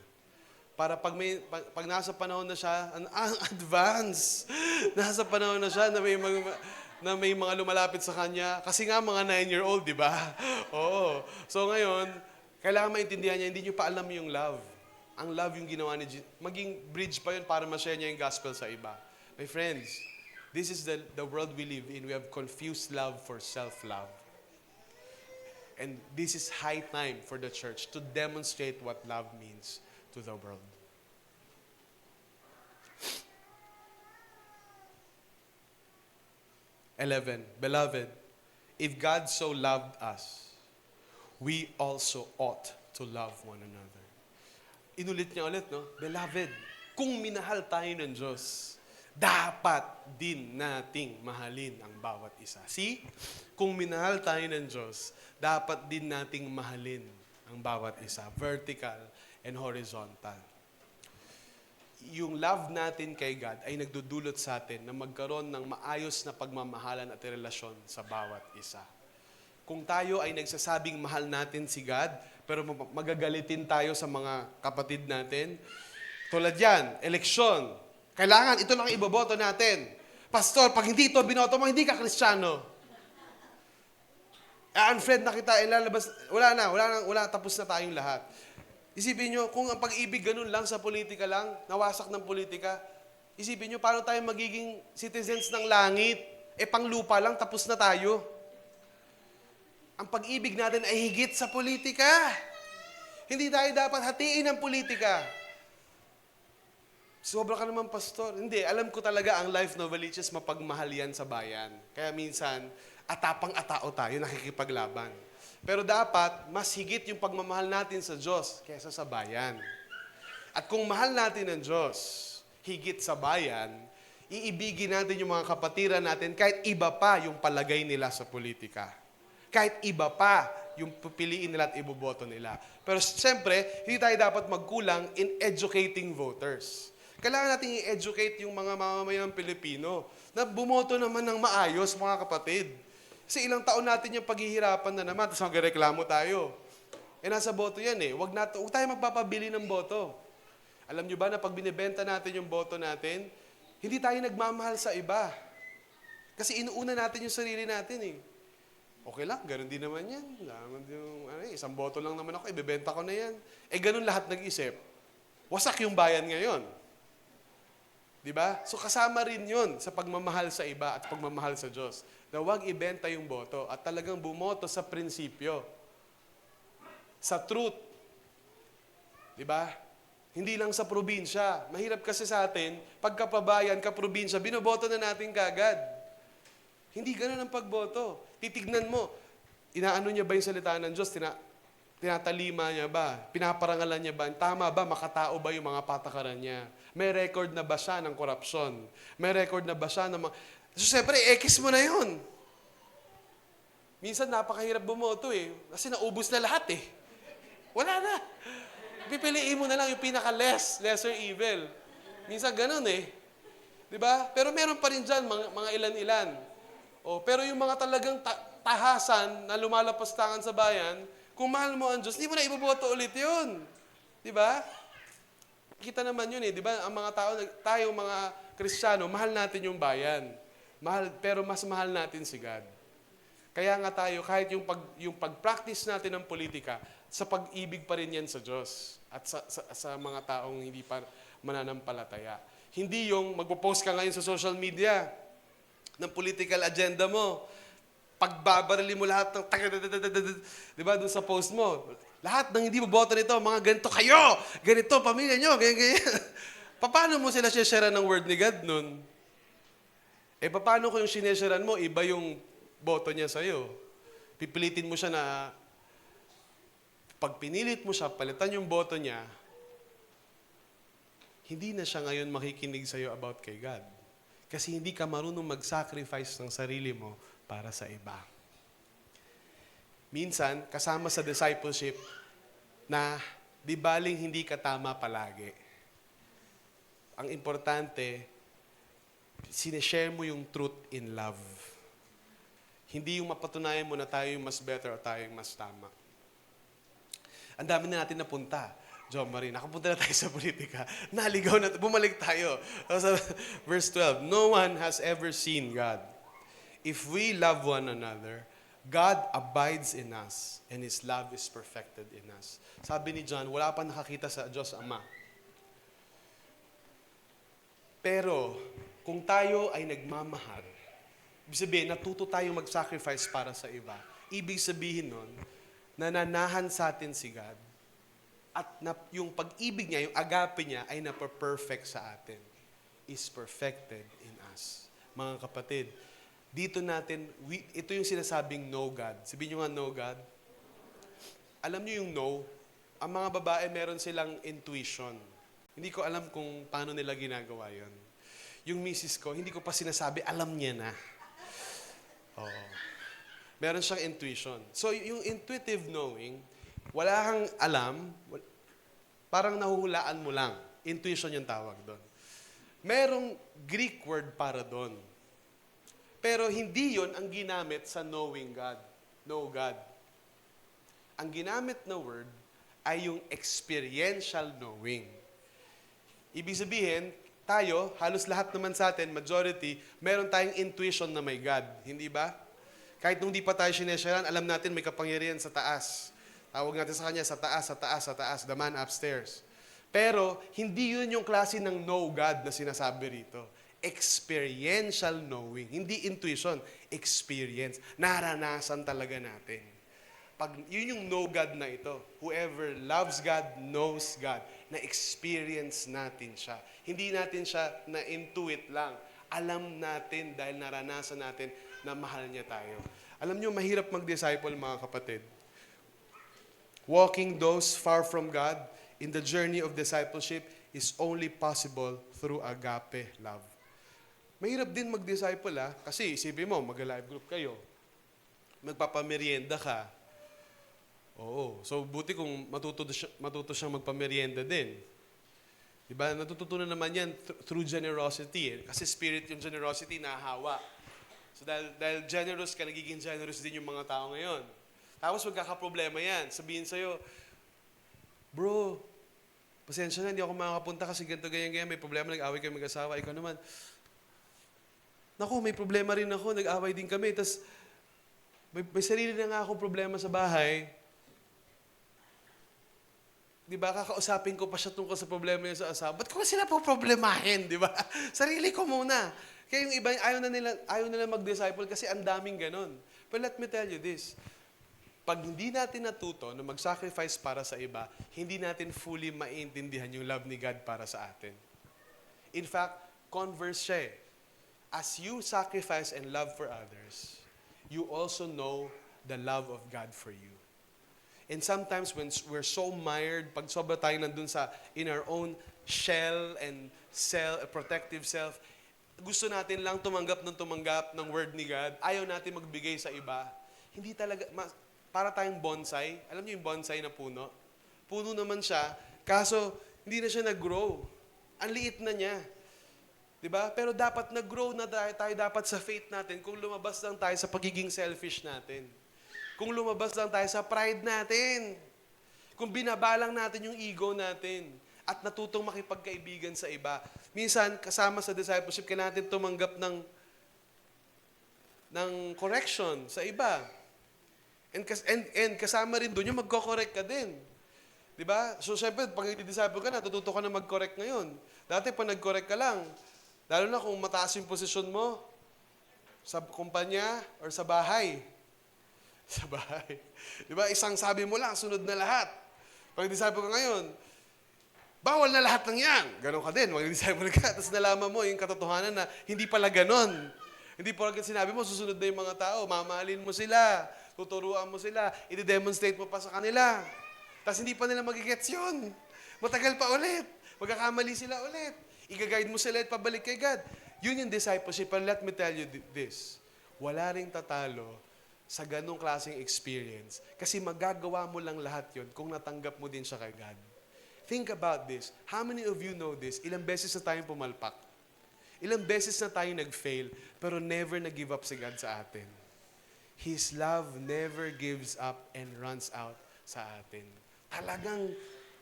Para pag nasa panahon na siya, ang advance. Nasa panahon na siya na may mga lumalapit sa kanya. Kasi nga mga 9-year-old, di ba? Oo. So ngayon, kailangan maintindihan niya, hindi niyo pa alam yung love. Ang love yung ginawa ni Jesus. Maging bridge pa yun para ma-share niya yung gospel sa iba. My friends, this is the world we live in. We have confused love for self-love. And this is high time for the church to demonstrate what love means to the world. Eleven, beloved, if God so loved us, we also ought to love one another. Inulit niya ulit, no? Beloved, kung minahal tayo ng Diyos, dapat din nating mahalin ang bawat isa. See? Kung minahal tayo ng Diyos, dapat din nating mahalin ang bawat isa. Vertical and horizontal. Yung love natin kay God ay nagdudulot sa atin na magkaroon ng maayos na pagmamahalan at relasyon sa bawat isa. Kung tayo ay nagsasabing mahal natin si God, pero magagalitin tayo sa mga kapatid natin, tulad yan, eleksyon. Kailangan, ito lang iboboto natin. Pastor, pag hindi ito binoto mo, hindi ka Kristiyano. Unfriend na kita, ilalabas, wala, tapos na tayong lahat. Isipin nyo, kung ang pag-ibig ganun lang sa politika lang, nawasak ng politika, isipin nyo, paano tayo magiging citizens ng langit? Panglupa lang, tapos na tayo. Ang pag-ibig natin ay higit sa politika. Hindi tayo dapat hatiin ang politika. Sobra ka naman, pastor. Hindi, alam ko talaga ang life noveliches mapagmahal yan sa bayan. Kaya minsan, atapang-atao tayo, nakikipaglaban. Pero dapat, mas higit yung pagmamahal natin sa Diyos kaysa sa bayan. At kung mahal natin ang Diyos, higit sa bayan, iibigin natin yung mga kapatiran natin kahit iba pa yung palagay nila sa politika. Kahit iba pa yung pipiliin nila at iboboto nila. Pero siyempre, hindi tayo dapat magkulang in educating voters. Kailangan natin i-educate yung mga mamamayang Pilipino na bumoto naman ng maayos, mga kapatid. Kasi ilang taon natin yung paghihirapan na naman, tapos magreklamo tayo. Nasa boto yan eh. Huwag tayo magpapabili ng boto. Alam nyo ba na pag binibenta natin yung boto natin, hindi tayo nagmamahal sa iba. Kasi inuuna natin yung sarili natin eh. Okay lang, ganun din naman yan. Isang boto lang naman ako, ibebenta ko na yan. Ganun lahat nag-isip. Wasak yung bayan ngayon. Diba? So kasama rin yun sa pagmamahal sa iba at pagmamahal sa Diyos. Na huwag ibenta yung boto at talagang bumoto sa prinsipyo. Sa truth. Diba? Hindi lang sa probinsya. Mahirap kasi sa atin, pagkapabayan, kaprobinsya, binoboto na natin kagad. Hindi ganun ang pagboto. Titignan mo, inaano niya ba yung salita ng Diyos? Tinatalima niya ba? Pinaparangalan niya ba? Tama ba? Makatao ba yung mga patakaran niya? May record na ba siya ng korupsyon? May record na ba siya ng mga... So, siyempre, ekis mo na yun. Minsan, napakahirap bumoto eh. Kasi naubos na lahat eh. Wala na. Pipiliin mo na lang yung lesser evil. Minsan, ganun eh. Diba? Pero meron pa rin dyan, mga ilan-ilan. Pero yung mga talagang tahasan na lumalapastangan sa bayan, kung mahal mo ang Diyos, hindi mo na iboboto ulit yun. Diba? Kita naman yun eh. Diba? Ang mga tao, tayo mga Kristiyano, mahal natin yung bayan. Pero mas mahal natin si God. Kaya nga tayo, kahit yung pag-practice natin ng politika, sa pag-ibig pa rin yan sa Diyos at sa mga taong hindi pa mananampalataya. Hindi yung magpo-post ka ngayon sa social media ng political agenda mo. pagbabarili mo lahat ng di ba, doon sa post mo. Lahat ng hindi boboto nito, mga ganito kayo, ganito, pamilya nyo, ganyan, ganyan. Paano mo sila share ng word ni God nun? Paano kung yung sinesharean mo, iba yung boto niya sa'yo? Pipilitin mo siya na, pag pinilit mo siya, palitan yung boto niya, hindi na siya ngayon makikinig sa'yo about kay God. Kasi hindi ka marunong mag-sacrifice ng sarili mo para sa iba. Minsan, kasama sa discipleship na di baling hindi ka tama palagi. Ang importante, sineshare mo yung truth in love. Hindi yung mapatunayan mo na tayo yung mas better o tayo yung mas tama. Ang dami na natin napunta. John Marie, nakapunta na tayo sa politika. Naligaw na, bumalik tayo. Sa verse 12, no one has ever seen God. If we love one another, God abides in us, and His love is perfected in us. Sabi ni John, wala pa nakakita sa Diyos Ama. Pero, kung tayo ay nagmamahal, ibig sabihin, natuto tayong mag-sacrifice para sa iba. Ibig sabihin nun, nananahan sa atin si God, at yung pag-ibig niya, yung agape niya, ay napaperfect sa atin. Is perfected in us. Mga kapatid, dito natin, ito yung sinasabing no God. Sabihin nyo nga no God. Alam nyo yung no, ang mga babae meron silang intuition. Hindi ko alam kung paano nila ginagawa yon. Yung misis ko, hindi ko pa sinasabi, alam niya na. Oo. Meron siyang intuition. So, yung intuitive knowing, wala kang alam, parang nahuhulaan mo lang. Intuition yung tawag doon. Merong Greek word para doon. Pero hindi yon ang ginamit sa knowing God. Know God. Ang ginamit na word ay yung experiential knowing. Ibig sabihin, tayo, halos lahat naman sa atin, majority, meron tayong intuition na may God. Hindi ba? Kahit nung di pa tayo sinesharan, alam natin may kapangyarihan sa taas. Tawag natin sa kanya, sa taas, sa taas, sa taas, the man upstairs. Pero, hindi yun yung klase ng know God na sinasabi rito. Experiential knowing. Hindi intuition, experience. Naranasan talaga natin. Yun yung know God na ito. Whoever loves God, knows God. Na-experience natin siya. Hindi natin siya na-intuit lang. Alam natin dahil naranasan natin na mahal niya tayo. Alam niyo, mahirap mag-disciple, mga kapatid. Walking those far from God in the journey of discipleship is only possible through agape love. Mahirap din mag-disciple kasi isipin mo, mag-live group kayo. Magpapamerienda ka. Oo. So, buti kung matuto siyang magpamerienda din. Diba? Natututunan naman yan through generosity. Kasi spirit yung generosity, nahahawa. So, dahil generous ka, nagiging generous din yung mga tao ngayon. Tapos magkakaproblema yan. Sabihin sa'yo, bro, pasensya na, hindi ako makakapunta kasi ganito, ganyan, may problema, nag-away kami mag-asawa. Ikaw naman, naku, may problema rin ako, nag-away din kami. Tapos, may sarili na nga akong problema sa bahay. Di ba, kakausapin ko pa siya tungkol sa problema niya sa asawa. Ba't ko sila po problemahin, di ba? Sarili ko muna. Kaya yung iba, ayaw nila mag-disciple kasi ang daming ganon. But let me tell you this, pag hindi natin natuto na mag-sacrifice para sa iba, hindi natin fully maintindihan yung love ni God para sa atin. In fact, converse siya eh. As you sacrifice and love for others, you also know the love of God for you. And sometimes when we're so mired, pag sobra tayo nandun in our own shell and protective self, gusto natin lang tumanggap ng word ni God, ayaw natin magbigay sa iba, hindi talaga, para tayong bonsai. Alam niyo yung bonsai na puno? Puno naman siya, kaso hindi na siya nag-grow. Ang liit na niya. Diba? Pero dapat nag-grow na tayo dapat sa faith natin kung lumabas lang tayo sa pagiging selfish natin. Kung lumabas lang tayo sa pride natin. Kung binabalang natin yung ego natin at natutong makipagkaibigan sa iba. Minsan, kasama sa discipleship, kailangan natin tumanggap ng correction sa iba. And kasama rin doon yung magko-correct ka din. Diba? So, syempre, pag i-disciple ka na, tututo ka na mag-correct ngayon. Dati, pag nag-correct ka lang, lalo na kung mataas yung posisyon mo, Sa kumpanya or sa bahay? Sa bahay. Di ba? Isang sabi mo lang, sunod na lahat. Pag disciple ka ngayon, bawal na lahat ng yan. Ganon ka din. Mag-disciple ka. Tapos nalaman mo yung katotohanan na hindi pala ganon. Hindi pala sinabi mo, susunod na yung mga tao. Mamahalin mo sila. Tuturuan mo sila. I-demonstrate mo pa sa kanila. Tapos hindi pa nila magigets yun. Matagal pa ulit. Magkakamali sila ulit. I-guide mo sila at pabalik kay God. Yun yung discipleship. And let me tell you this. Wala ring tatalo sa ganong klaseng experience. Kasi magagawa mo lang lahat yun kung natanggap mo din siya kay God. Think about this. How many of you know this? Ilang beses na tayong pumalpak. Ilang beses na tayong nag-fail, pero never nag-give up si God sa atin. His love never gives up and runs out sa atin. Talagang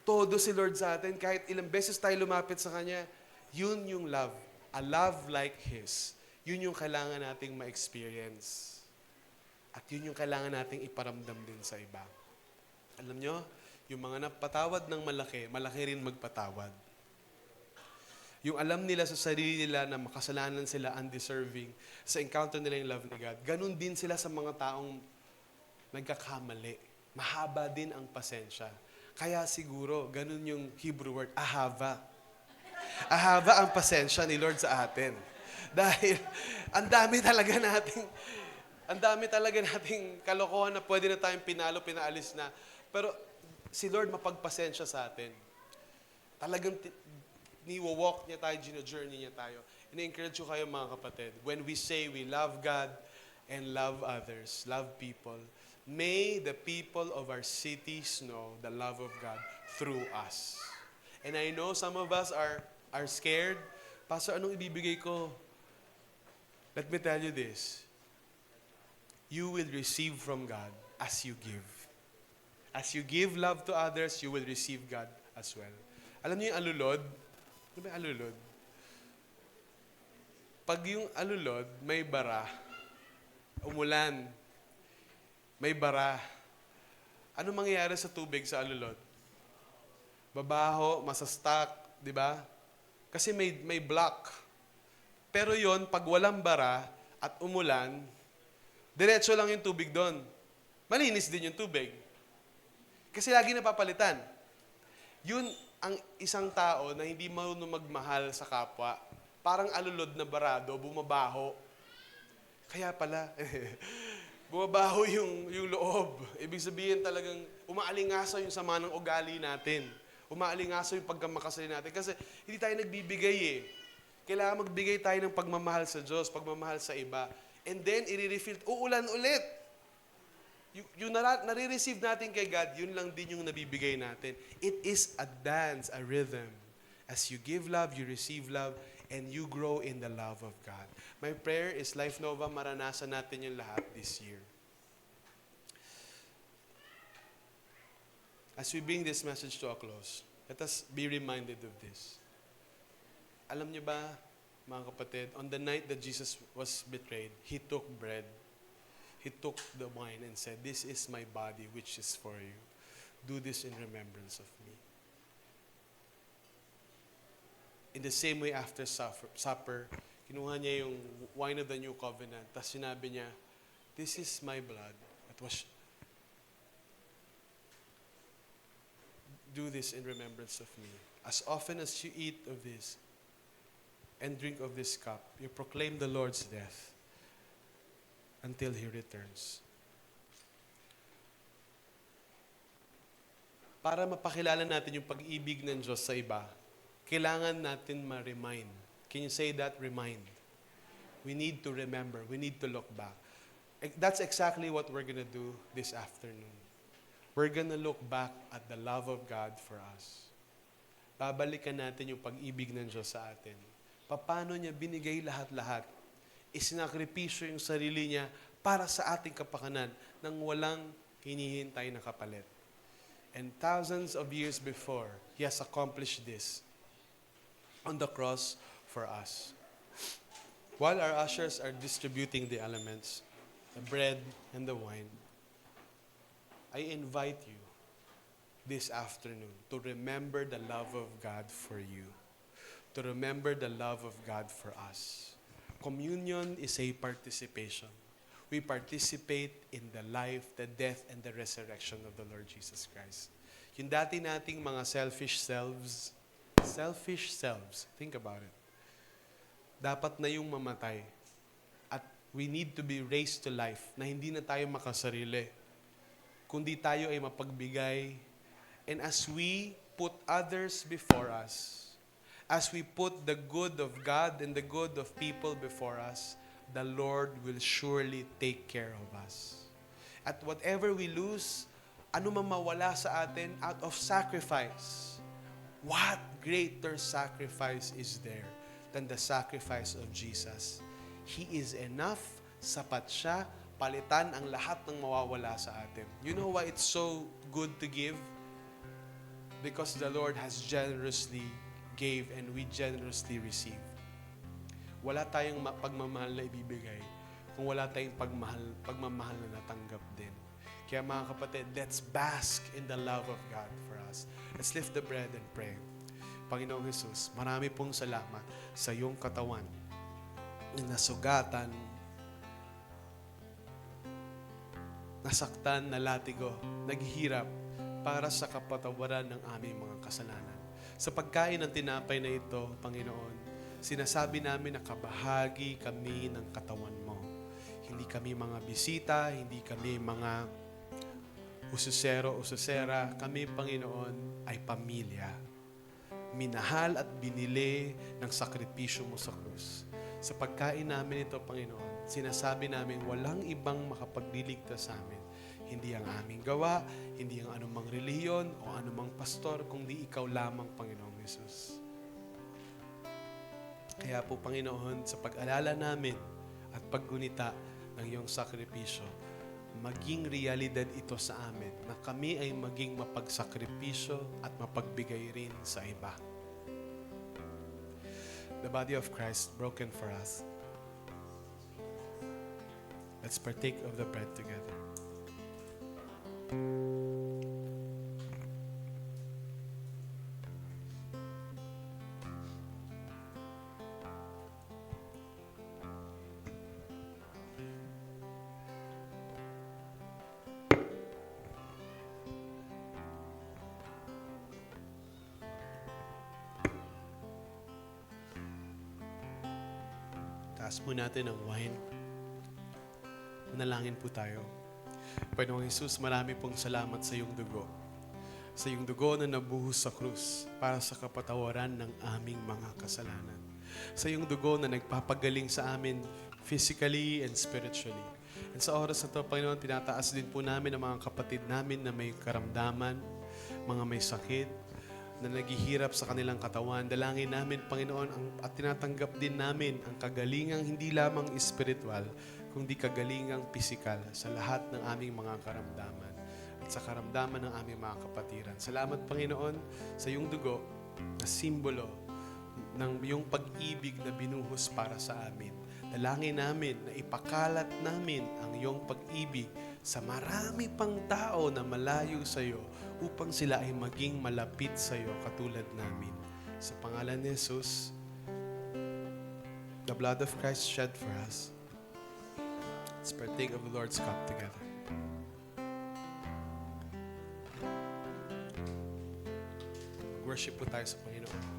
todo si Lord sa atin. Kahit ilang beses tayo lumapit sa Kanya, yun yung love. A love like His. Yun yung kailangan nating ma-experience. At yun yung kailangan nating iparamdam din sa iba. Alam nyo, yung mga napatawad ng malaki, malaki rin magpatawad. Yung alam nila sa sarili nila na makasalanan sila, undeserving, sa encounter nila yung love ni God, ganun din sila sa mga taong nagkakamali. Mahaba din ang pasensya. Kaya siguro, ganun yung Hebrew word, ahava. Ahava ang pasensya ni Lord sa atin. Dahil, ang dami talaga nating kalokohan na pwede na tayong pinalo, pinaalis na. Pero si Lord mapagpasensya sa atin. Talagang niwo-walk niya tayo, gino-journey niya tayo. Ina-encourage ko kayo mga kapatid, when we say we love God and love others, love people, may the people of our cities know the love of God through us. And I know some of us are scared. Pastor, anong ibibigay ko? Let me tell you this. You will receive from God as you give. As you give love to others, you will receive God as well. Alam niyo yung alulod? Ano ba yung alulod? Pag yung alulod, may bara, umulan, may bara, ano mangyayari sa tubig sa alulod? Babaho, masastak, di ba? Kasi may block. Pero yon pag walang bara at umulan, diretso lang yung tubig doon. Malinis din yung tubig. Kasi lagi napapalitan. Yun ang isang tao na hindi marunong magmahal sa kapwa. Parang alulod na barado, bumabaho. Kaya pala, bumabaho yung loob. Ibig sabihin talagang umaalingaso yung sama ng ugali natin. Umaalingaso yung pagkamakasali natin. Kasi hindi tayo nagbibigay eh. Kailangan magbigay tayo ng pagmamahal sa Diyos, pagmamahal sa iba. And then, i-refill, uulan ulit. Yung nare-receive natin kay God, yun lang din yung nabibigay natin. It is a dance, a rhythm. As you give love, you receive love, and you grow in the love of God. My prayer is Life Nova, maranasan natin yung lahat this year. As we bring this message to a close, let us be reminded of this. Alam niyo ba, mga kapatid, on the night that Jesus was betrayed, He took bread. He took the wine and said, "This is my body which is for you. Do this in remembrance of me." In the same way, after supper, kinuha niya yung wine of the new covenant, tapos sinabi niya, "This is my blood that was do this in remembrance of me. As often as you eat of this and drink of this cup, you proclaim the Lord's death until He returns." Para mapakilala natin yung pag-ibig ng Diyos sa iba, kailangan natin ma-remind. Can you say that? Remind. We need to remember. We need to look back. That's exactly what we're gonna do this afternoon. We're gonna look back at the love of God for us. Babalikan natin yung pag-ibig ng Diyos sa atin. Paano niya binigay lahat-lahat. Isinakripisyo yung sarili niya para sa ating kapakanan nang walang hinihintay na kapalit. And thousands of years before, He has accomplished this on the cross for us. While our ushers are distributing the elements, the bread and the wine, I invite you this afternoon to remember the love of God for you. To remember the love of God for us. Communion is a participation. We participate in the life, the death, and the resurrection of the Lord Jesus Christ. Yung dati nating mga selfish selves, think about it. Dapat na yung mamatay. At we need to be raised to life na hindi na tayo makasarili, kundi tayo ay mapagbigay. And as we put others before us, as we put the good of God and the good of people before us, the Lord will surely take care of us. At whatever we lose, ano man mawala sa atin out of sacrifice, what greater sacrifice is there than the sacrifice of Jesus? He is enough, sapat siya, palitan ang lahat ng mawawala sa atin. You know why it's so good to give? Because the Lord has generously gave and we generously receive. Wala tayong pagmamahal na ibibigay kung wala tayong pagmamahal na natanggap din. Kaya mga kapatid, let's bask in the love of God for us. Let's lift the bread and pray. Panginoong Jesus, marami pong salamat sa iyong katawan na nasugatan, nasaktan, nalatigo, naghihirap para sa kapatawaran ng aming mga kasalanan. Sa pagkain ng tinapay na ito, Panginoon, sinasabi namin na kabahagi kami ng katawan mo. Hindi kami mga bisita, hindi kami mga usera. Kami, Panginoon, ay pamilya. Minahal at binili ng sakripisyo mo sa krus. Sa pagkain namin ito, Panginoon, sinasabi namin walang ibang makapagliligtas sa amin. Hindi ang aming gawa, hindi ang anumang relihiyon o anumang pastor, kundi ikaw lamang, Panginoong Yesus. Kaya po, Panginoon, sa pag-alala namin at paggunita ng iyong sakripisyo, maging realidad ito sa amin na kami ay maging mapagsakripisyo at mapagbigay rin sa iba. The body of Christ broken for us. Let's partake of the bread together. Taas po natin ang wine. Manalangin po tayo. Panginoong Jesus, marami pong salamat sa iyong dugo. Sa iyong dugo na nabuhos sa krus para sa kapatawaran ng aming mga kasalanan. Sa iyong dugo na nagpapagaling sa amin physically and spiritually. And sa oras na ito, Panginoon, tinataas din po namin ang mga kapatid namin na may karamdaman, mga may sakit, na naghihirap sa kanilang katawan. Dalangin namin, Panginoon, at tinatanggap din namin ang kagalingang hindi lamang espiritual, kundi kagalingang pisikal sa lahat ng aming mga karamdaman at sa karamdaman ng aming mga kapatiran. Salamat, Panginoon, sa iyong dugo na simbolo ng iyong pag-ibig na binuhos para sa amin. Dalangin namin na ipakalat namin ang iyong pag-ibig sa marami pang tao na malayo sa iyo upang sila ay maging malapit sa iyo katulad namin. Sa pangalan ni Jesus, the blood of Christ shed for us. Let's partake of the Lord's cup together. Worship po tayo sa Panginoon.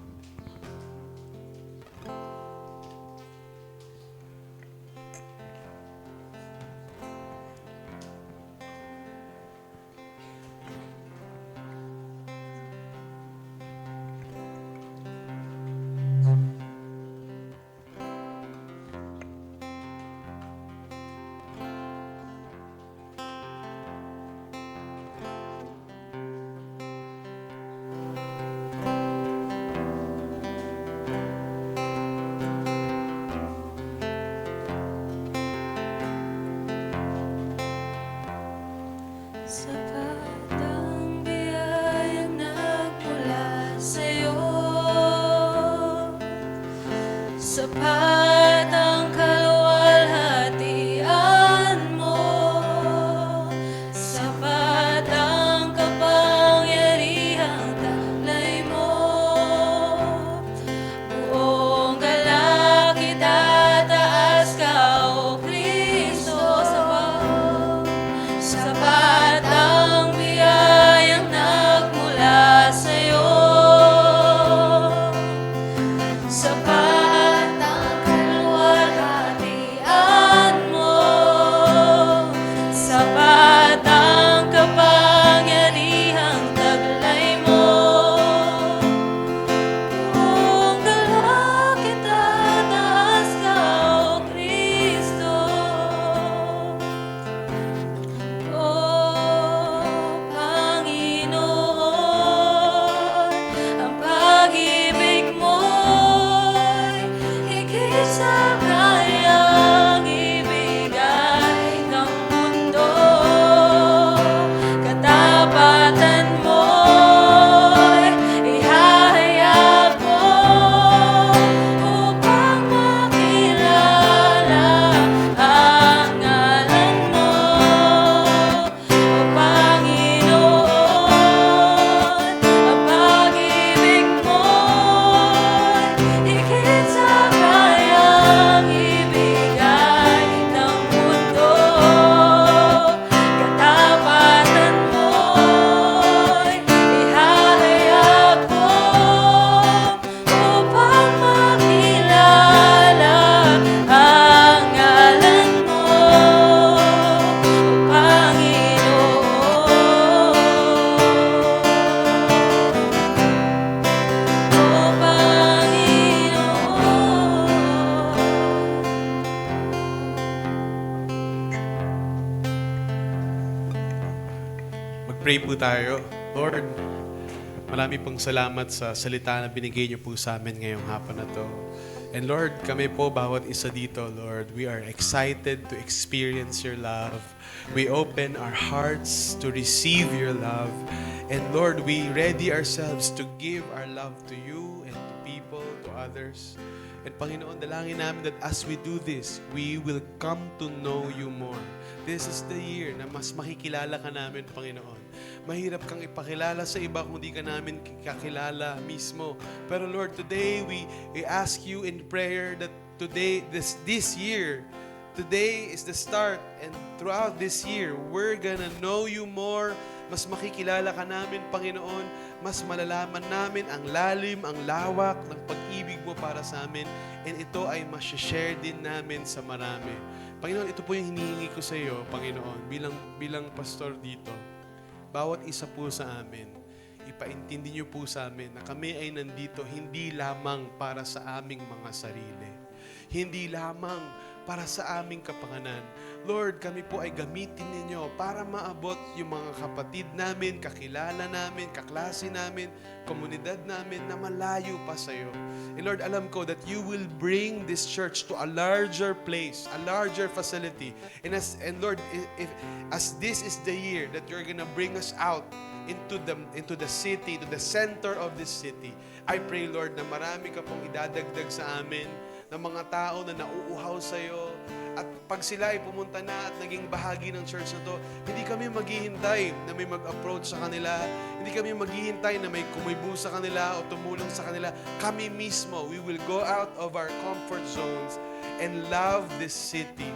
Sapat ang biyayang nagmula sa'yo. Sapat ang kaluwalhatian mo. Sapat ang kapangyarihang taglay mo. Buong galak itataas pray po tayo. Lord, marami pong salamat sa salita na binigay niyo po sa amin ngayong hapon na to. And Lord, kami po, bawat isa dito, Lord, we are excited to experience your love. We open our hearts to receive your love. And Lord, we ready ourselves to give our love to you and to people, to others. And Panginoon, dalangin namin that as we do this, we will come to know you more. This is the year na mas makikilala ka namin, Panginoon. Mahirap kang ipakilala sa iba kung di ka namin kakilala mismo. Pero Lord, today we ask you in prayer that today, this year, today is the start. And throughout this year, we're gonna know you more. Mas makikilala ka namin, Panginoon. Mas malalaman namin ang lalim, ang lawak ng pag-ibig mo para sa amin. And ito ay share din namin sa marami. Panginoon, ito po yung hinihingi ko sa iyo, Panginoon, bilang pastor dito. Bawat isa po sa amin, ipaintindi niyo po sa amin na kami ay nandito hindi lamang para sa aming mga sarili. Hindi lamang para sa aming kapanganan. Lord, kami po ay gamitin ninyo para maabot yung mga kapatid namin, kakilala namin, kaklase namin, komunidad namin na malayo pa sa iyo. And Lord, alam ko that you will bring this church to a larger place, a larger facility. And Lord, as this is the year that you're gonna bring us out into the city, to the center of this city, I pray, Lord, na marami ka pong idadagdag sa amin ng mga tao na nauuhaw sa iyo. At pag sila ay pumunta na at naging bahagi ng church na to, hindi kami maghihintay na may mag-approach sa kanila. Hindi kami maghihintay na may kumibo sa kanila o tumulong sa kanila. Kami mismo, we will go out of our comfort zones and love this city.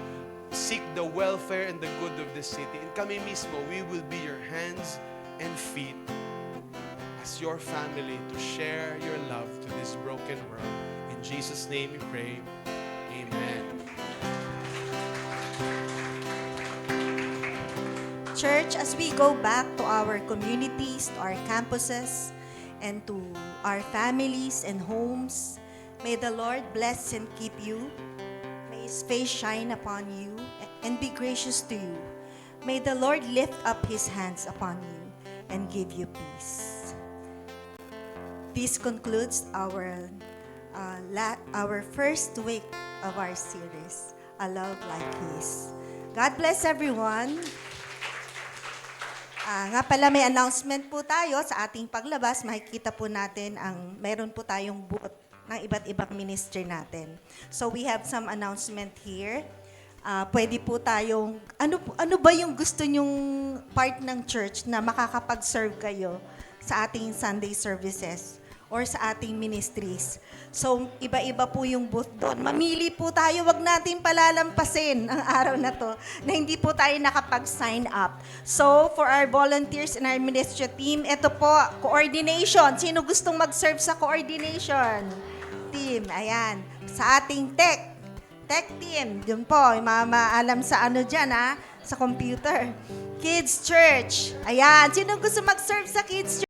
Seek the welfare and the good of this city. And kami mismo, we will be your hands and feet as your family to share your love to this broken world. In Jesus' name we pray. Amen. Church, as we go back to our communities, to our campuses, and to our families and homes, may the Lord bless and keep you. May His face shine upon you and be gracious to you. May the Lord lift up His hands upon you and give you peace. This concludes our first week of our series, A Love Like His. God bless everyone. Nga pala, may announcement po tayo sa ating paglabas. Makikita po natin meron po tayong booth ng iba't ibang ministry natin. So we have some announcement here. Pwede po tayong, ano ba yung gusto nyong part ng church na makakapag-serve kayo sa ating Sunday services or sa ating ministries. So, iba-iba po yung booth doon. Mamili po tayo, wag natin palalampasin ang araw na to na hindi po tayo nakapag-sign up. So, for our volunteers and our ministry team, ito po, coordination. Sino gustong mag-serve sa coordination team? Ayan. Sa ating tech team, yun po, yung maalam sa ano dyan, sa computer. Kids Church. Ayan. Sino gusto mag-serve sa Kids Church?